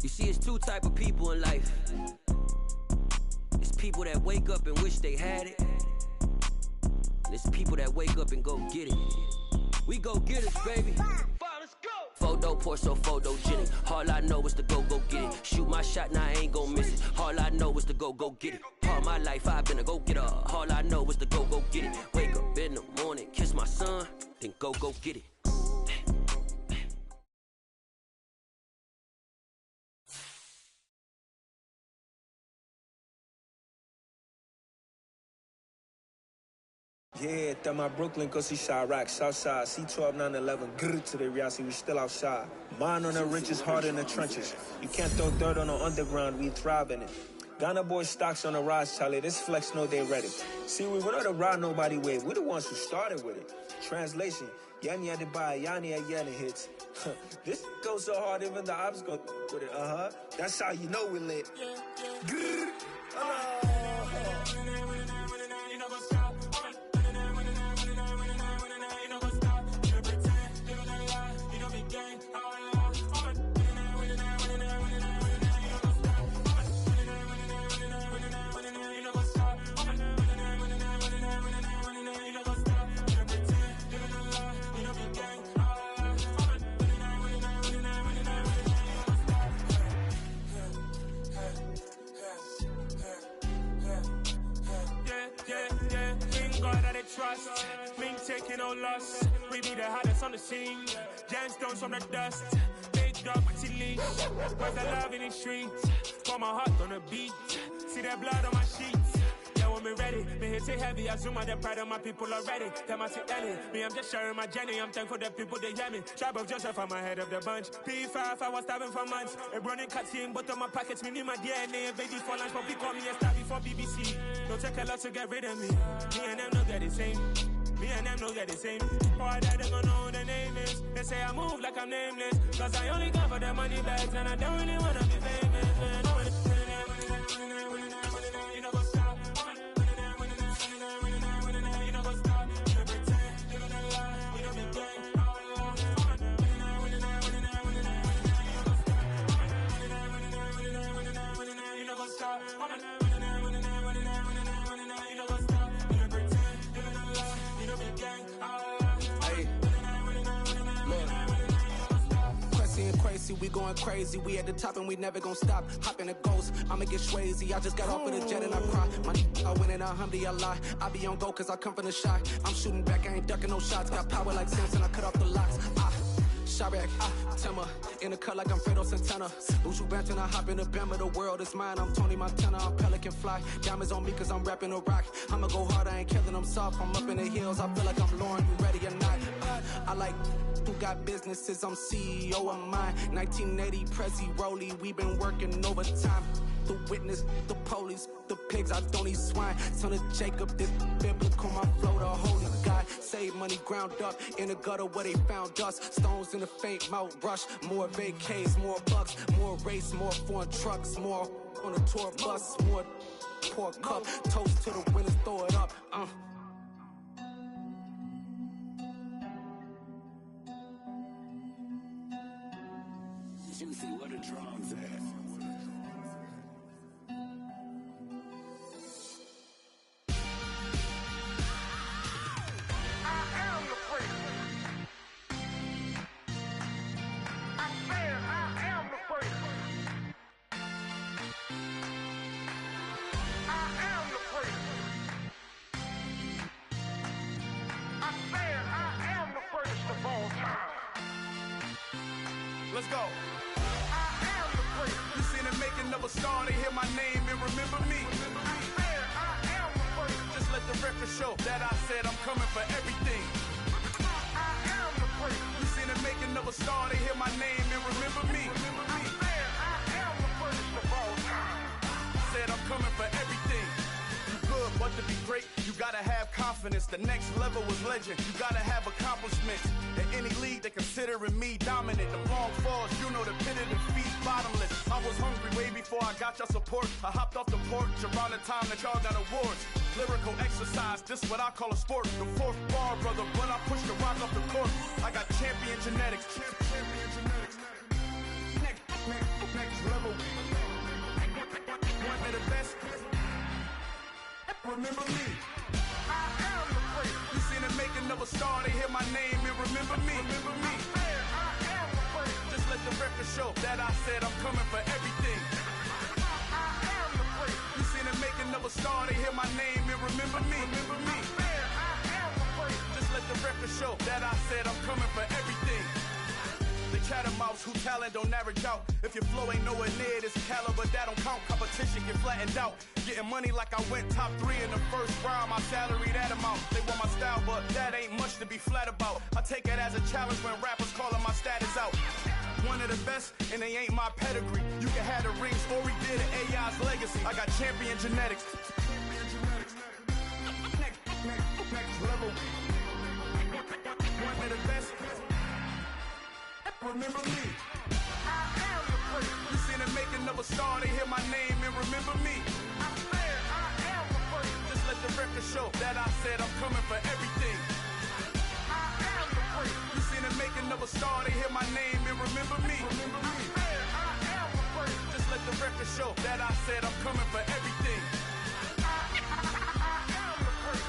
You see, it's two type of people in life. It's people that wake up and wish they had it. And it's people that wake up and go get it. We go get it, baby. Let's go. Photo poor, so photogenic. All I know is to go get it. Shoot my shot, now I ain't gon' miss it. All I know is to go get it. All my life I've been a go-getter. All I know is to go get it. Wake up in the morning, kiss my son, then go get it. Yeah, that my Brooklyn, cause he shot rock, Southside, C12, 911, grr to the Riasi, we still outside. Mine on the riches, hard in the trenches. You can't throw dirt on the underground, we thrive in it. Ghana boys stocks on the rise, Charlie, this flex know they ready. See, we went on the ride nobody wave, we the ones who started with it. Translation, Yani had to buy, Yani had Yanni hits. This goes so hard, even the ops go with it, That's how you know we lit. Grr, Trust, Ming taking no loss. We be the hottest on the scene. Gemstones from the dust. Big dog, pretty leash. Where's the love in the streets? Got my heart on the beat. See that blood on my sheets. Yeah, we're me ready. Me hit it heavy, I zoom out the pride of my people already. Them I see Ellie, me I'm just sharing my journey. I'm thankful that people they hear me. Tribe of Joseph, I'm ahead of the bunch. P5, I was starving for months. A running cut in, but on my pockets, me need my DNA. Baby for lunch, but people call me a star before BBC. Don't take a lot to get rid of me. Me and them no get the same. Me and them no get the same. Boy, that they gon' know the name is. They say I move like I'm nameless. Cause I only got for the money bags. And I don't really wanna be famous, man. You know what's up. You know what's up. You know pretend. You know that lie. You know me gang. You know what's up. Crazy, we going crazy. We at the top and we never gonna stop. Hop in a ghost, I'ma get swayzy. I just got off of the jet and I cry. I win in alhamdulillah. I be on go cause I come from the shot. I'm shooting back, I ain't ducking no shots. Got power like Samson, I cut off the locks. Shabak, Timmer, in the cut like I'm Fredo Santana. Uju Banton, I hop in the Bama, the world is mine. I'm Tony Montana, I'm Pelican Fly. Diamonds on me cause I'm rapping a rock. I'ma go hard, I ain't killing them soft. I'm up in the hills, I feel like I'm Lauren, you ready or not? I like who got businesses, I'm CEO of mine. 1980 Prezi Rolly, we been working overtime. The witness, the police, the pigs, I don't eat swine. Son of Jacob, this biblical, my flow, the holy God. Save money ground up in the gutter where they found us. Stones in the faint mouth rush. More vacays, more bucks, more race, more foreign trucks, more on a tour bus, more pour cup. Toast to the winners, throw it up. Juicy, what a drums at. Let's go. I am the great. You seen the making of a star, they hear my name and remember me. I am the great. Just let the record show that I said I'm coming for everything. I am the great. You seen the making of a star, they hear my name and remember me. I am the greatest of all time. Said I'm coming for everything. Good, but to be great, you gotta have confidence. The next level was legend. You gotta have accomplishments. In any league, they considering me dominant. The long falls, you know the pit of defeat, bottomless. I was hungry way before I got your support. I hopped off the porch around the time that y'all got awards. Lyrical exercise, this what I call a sport. The fourth bar, brother, when I push the rock off the court. I got champion genetics. Champion genetics. Next level. One of the best. Remember me. I am the great. You seen the making of a star, they hear my name and remember me. Remember me. I am the great. Just let the record show that I said I'm coming for everything. I am the great. You seen the making of a star, they hear my name and remember me. Remember me. I am the great. Just let the record show that I said I'm coming for everything. The chattermouths who talent don't average out. If your flow ain't nowhere near this caliber, that don't count. Competition get flattened out. Getting money like I went top 3 in the first round. My salary that amount. They want my style, but that ain't much to be flat about. I take it as a challenge when rappers calling my status out. One of the best, and they ain't my pedigree. You can have the rings, or we did it, AI's legacy. I got champion genetics. Next level. One of the best. Remember me. I am the great. You seen the making of a star, they hear my name and remember me. I am the great. Just let the record show that I said I'm coming for everything. I am the great. You seen the making of a star, they hear my name and remember me. Remember me. I am the great. Just let the record show that I said I'm coming for everything. I am the great.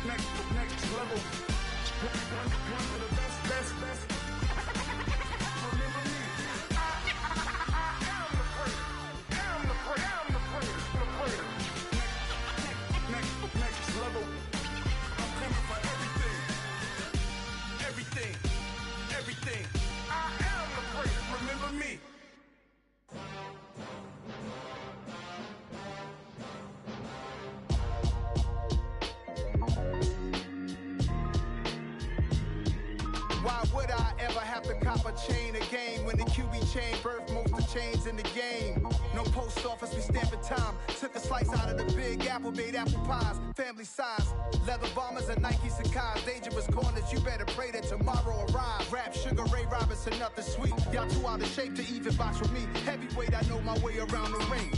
Next level. One of the best. Next level. I'm coming for everything. Everything. I am the great. Remember me. cop a chain of game. When the QB chain birthed most of the chains in the game. No post office, we stamping time. Took a slice out of the big apple, made apple pies. Family size, leather bombers and Nike Sacai's. Dangerous corners, you better pray that tomorrow arrives. Rap, Sugar Ray Robinson, nothing sweet. Y'all too out of shape to even box with me. Heavyweight, I know my way around the ring.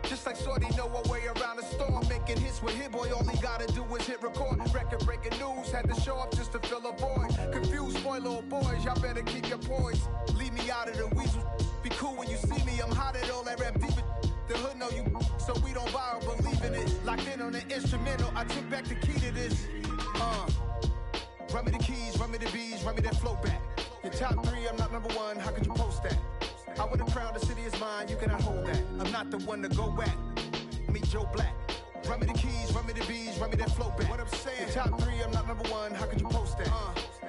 Just like Shorty know her way around the storm. Making hits with Hit Boy, all he gotta do is hit record. Record breaking news, had to show up just to fill a void. Confused boy, little boys, y'all better keep your poise. Leave me out of the weasel. Be cool when you see me, I'm hot at all that rap deep. The hood know you, so we don't buy or believe in it. Locked in on the instrumental, I took back the key to this. Run me the keys, run me the bees, run me that flow back. Your top 3, I'm not number 1, how could you post that? I would have crowned the city is mine, you cannot hold that. I'm not the one to go at. Meet Joe Black. Run me the keys, run me the bees, run me that flow back. What I'm saying, your top 3, I'm not number 1, how could you post that?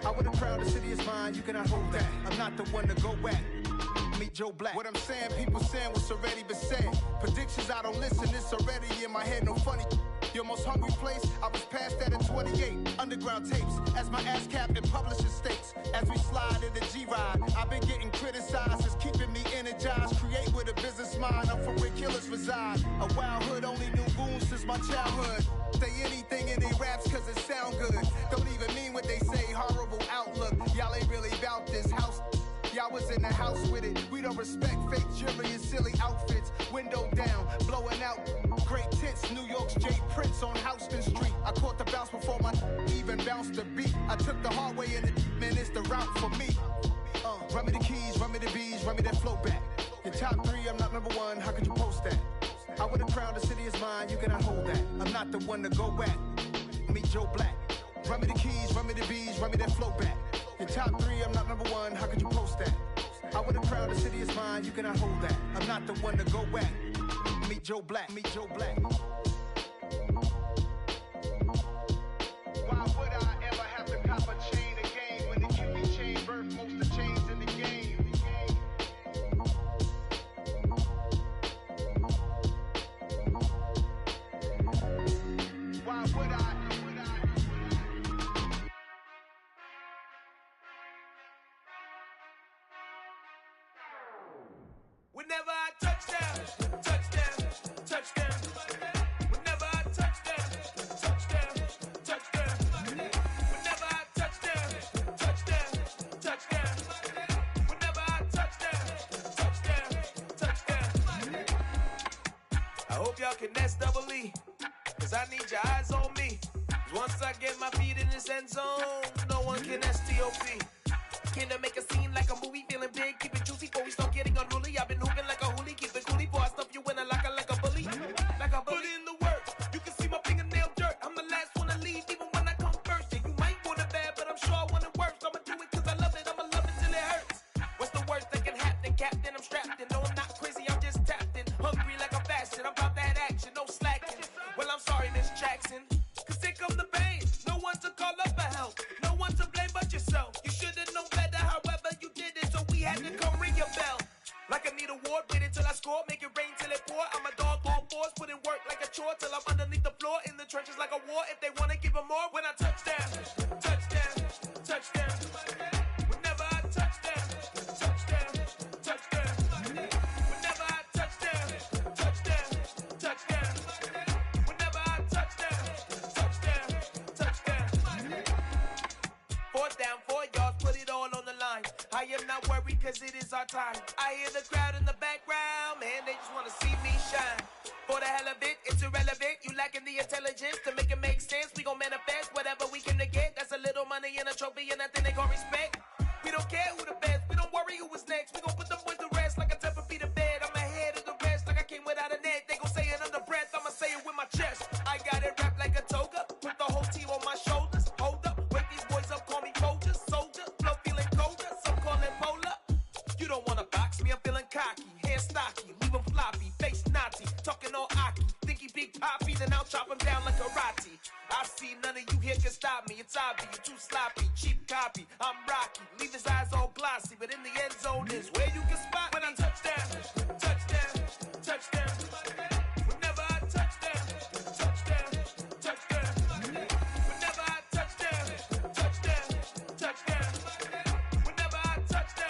I would have crowned the city is mine, you cannot hold that. I'm not the one to go at. Meet Joe Black. What I'm saying, people saying what's already been said. Predictions, I don't listen, it's already in my head, no funny. Your most hungry place, I was past that at 28. Underground tapes, as my ass cap in publishing states. As we slide in the G-Ride, I've been getting criticized, it's keeping me energized. Create with a business mind, I'm from where killers reside. A wild hood, only knew goons since my childhood. Say anything in they raps cause it sound good. Don't even mean what they say, horrible outlook. Y'all ain't really about this house. Y'all was in the house with it. We don't respect fake jewelry and silly outfits. Window down, blowing out. Great tits, New York's J. Prince on Houston Street. I caught the bounce before my even bounced the beat. I took the hard way in it, man, it's the route for me. Run me the keys, run me the bees, run me that flow back. Your top 3, I'm not number 1, how could you post that? I would have crowned the city is mine, you cannot hold that. I'm not the one to go at. Meet Joe Black. Run me the keys, run me the bees, run me that flow back. Your top 3, I'm not number 1, how could you post that? I would have crowned the city is mine, you cannot hold that. I'm not the one to go at. Meet Joe Black, meet Joe Black. Why would I ever have to cop a chain again when the QB chain birthed most of the chains in the game? Why would I? Whenever I touchdown, touchdown, touchdown. Whenever I touchdown, touchdown, touchdown. Whenever I touchdown, touchdown, touchdown. Whenever I touchdown, touchdown, touchdown. I hope y'all can nest double E, cause I need your eyes on me. Cause once I get my feet in this end zone, no one can STOP. Came to make a scene like a movie, feeling big, keep it juicy before we start getting unruly. I've been hooping like a hoolie, keep it coolie before I stuff you in a locker like a bully. Like a bully. Put in the work, you can see my fingernail dirt. I'm the last one to leave, even when I come first. Yeah, you might want it bad, but I'm sure I want it worse. I'ma do it cause I love it, I'ma love it till it hurts. What's the worst that can happen, Captain? I'm strapped in, no I'm not crazy, I'm just tapped in. Hungry like I'm fasting, I'm about that action, no slacking. Well, I'm sorry, Miss Jackson, cause here come the pain. No one to call up for help, no one to blame but yourself. You should've known better, however you did it, so we had to come ring your bell. Like I need a award, wait until I score, make it rain till it pour. I'm a dog on force, put in work like a chore till I'm underneath the floor, in the trenches like a war. If they wanna give them more, when I touchdown, touchdown, touchdown. Whenever I touchdown, touchdown, touchdown. Whenever I touchdown, touchdown, touchdown. Whenever I touchdown, touchdown, touchdown. 4th down, 4 yards, put it all on the line. I am not worried cause it is our time. I hear the crowd in the background, man, they just wanna see me shine. For the hell of it, it's irrelevant. You lacking the intelligence to make it make sense. We gon' manifest whatever we can to get. That's a little money and a trophy and nothing they gon' respect. We don't care who the best, we don't worry who is next. We gon' put them boys to rest like a Tempur-Pedic bed. I'm ahead of the rest like I came without a net. They gon' say it under breath, I'ma say it with my chest. I got it wrapped like a toga, put the whole team on my shoulders. Hold up, wake these boys up, call me Folger, soldier. Flow feeling colder, some call it polar. You don't wanna box me, I'm feeling cocky. Hair stocky, leave him floppy, face naughty. Talking all aki, think he big poppy, then I'll chop him down like karate. I see none of you here can stop me. It's obvious, you too sloppy, cheap copy. I'm Rocky, leave his eyes all glossy, but in the end zone is where you can spot when I touchdown, touchdown, touchdown. Whenever I touchdown, touchdown, touchdown. Whenever I touchdown, touchdown, touchdown. Whenever I touchdown.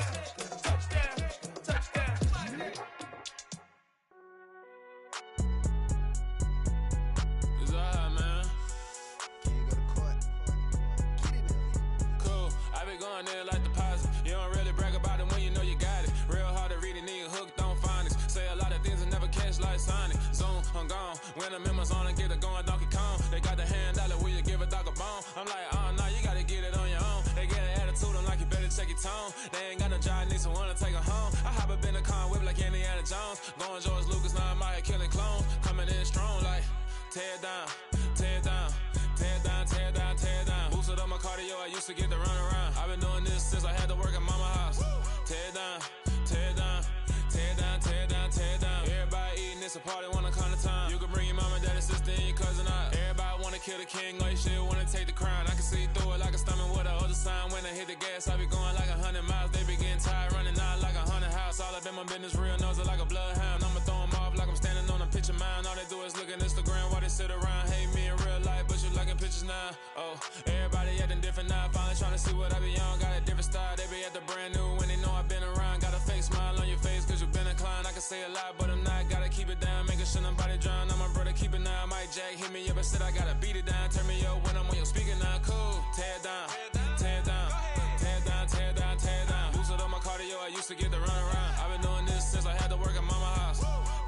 I'm like, oh, no, you gotta get it on your own. They get an attitude, I'm like, you better check your tone. They ain't got no job, need someone to take her home. I hop up in a car, whip like Indiana Jones. Going George Lucas, now I'm out here killing clones. Coming in strong like, tear it down, tear it down. Tear it down, tear it down, tear it down. Boosted up my cardio, I used to get to run around. I've been doing this since I had to work at mama house. Tear it down, tear it down, tear it down, tear it down, tear it down. Everybody eating, it's a party, wanna come to time. You can bring your mama, daddy, sister, and your cousin out. Everybody wanna kill the king, or you shit wanna take the crown. I can see through it like a stomach with a other sign. When I hit the gas, I be going like 100 miles. They be getting tired, running out like 100 house. All up in my business, real nose like a bloodhound. I'ma throw them off like I'm standing on a picture mound. All they do is look at Instagram while they sit around. Hate me in real life, but you liking pictures now. Oh, everybody acting different now. Finally trying to see what I be on. Got a different style, they be at the brand new when they know I've been around. Got a fake smile on your face cause you been inclined. I can say a lot, but I'm not. Gotta keep it down, making sure nobody drown. I'm my brother, keep it now. Mike Jack hit me up and said I gotta beat it down. Turn me up when I'm on your speaker now. Cool, tear it down, tear it down, tear it down, tear it down, tear it down. Boosted up my cardio, I used to get to run around. I've been doing this since I had to work at mama house.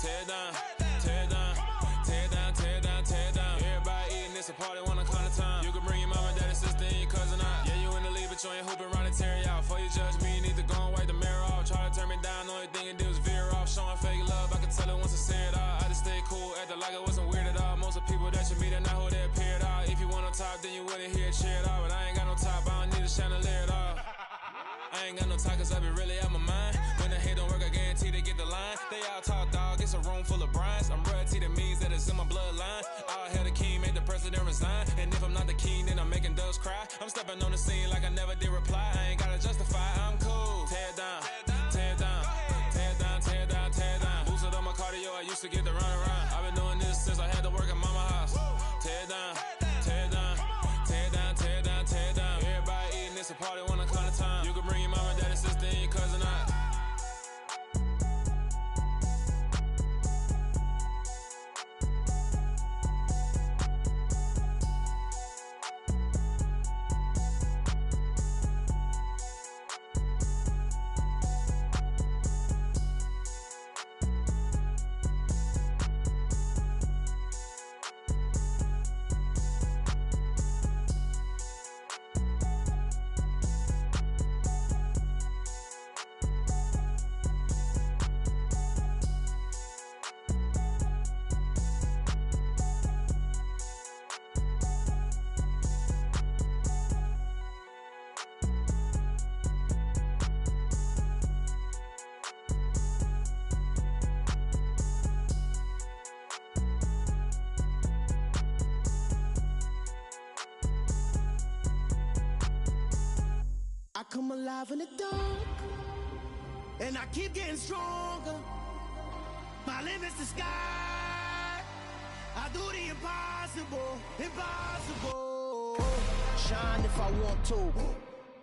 Tear it down, tear it down, tear it down, tear it down, tear it down. Everybody eating, it's a party, wanna come to time. You can bring your mama, daddy, sister, and your cousin out. Yeah, you in the lead, but you ain't hooping around and tear it out. Before you judge me, you need to go and wipe the mirror off. Try to turn me down, the only thing you do is veer off. Showing fake love, I can tell it once I say it all. I just stay cool, acting like it wasn't weird at all. Most of the people that you meet are not who they appear at all. If you want on top, then you wouldn't hear it cheer at all. But I ain't got no top, I don't need a chandelier at all. I ain't got no talk cause I be really out my mind. When the hate don't work, I guarantee they get the line. They all talk dog, it's a room full of brines. I'm royalty, that means that it's in my bloodline. All hell the king, made the president resign. And if I'm not the king, then I'm making doves cry. I'm stepping on the scene like I never did reply. I ain't gotta justify, I'm cool. Tear it down, tear it down, tear it down, tear it down, tear it down. Boosted up my cardio, I used to get to run around. I've been doing this since I had to work at mama house. Tear it down, tear it down, tear it down, tear it down, tear it down. Everybody eating, it's a party, wanna come to time. You can bring your mama, daddy, sister, and your cousin out. I come alive in the dark, and I keep getting stronger. My limit's the sky. I do the impossible, impossible. Shine if I want to.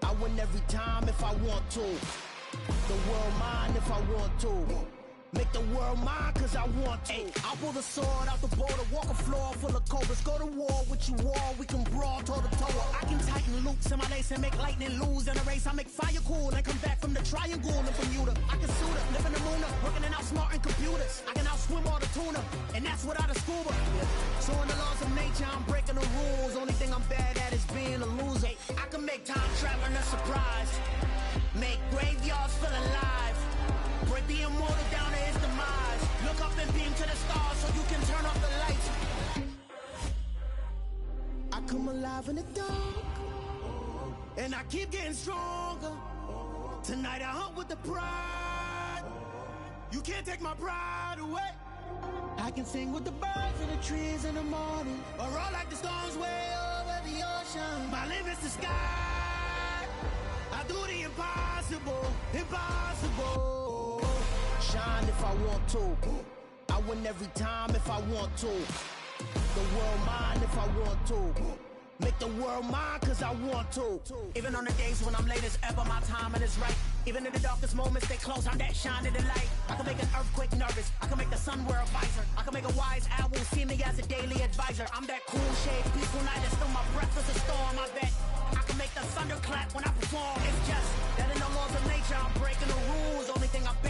I win every time if I want to. The world mine if I want to. Make the world mine cause I want to. Ay, I pull the sword out the border, walk a floor full of cobras. Go to war with you all, we can brawl toe to toe. I can tighten loops in my lace and make lightning lose in a race. I make fire cool and come back from the triangle in Bermuda. I can suit up, live in the moon up, working and outsmarting computers. I can outswim all the tuna, and that's without a scuba. So in the laws of nature, I'm breaking the rules. Only thing I'm bad at is being a loser. I can make time traveling a surprise, make graveyards feel alive. Break the immortal down to his demise. Look up and beam to the stars so you can turn off the lights. I come alive in the dark, and I keep getting stronger. Tonight I hunt with the pride. You can't take my pride away. I can sing with the birds and the trees in the morning, or roll like the storms way over the ocean. My limit's the sky. I do the impossible, impossible. Shine if I want to. I win every time if I want to. The world mine if I want to. Make the world mine cause I want to. Even on the days when I'm late as ever, my timing is right. Even in the darkest moments, stay close, I'm that shining the light. I can make an earthquake nervous, I can make the sun wear a visor. I can make a wise owl see me as a daily advisor. I'm that cool shade, peaceful night, and still my breath is a storm, I bet. I can make the thunder clap when I perform. It's just that in the laws of nature, I'm breaking the rules. Only thing I've been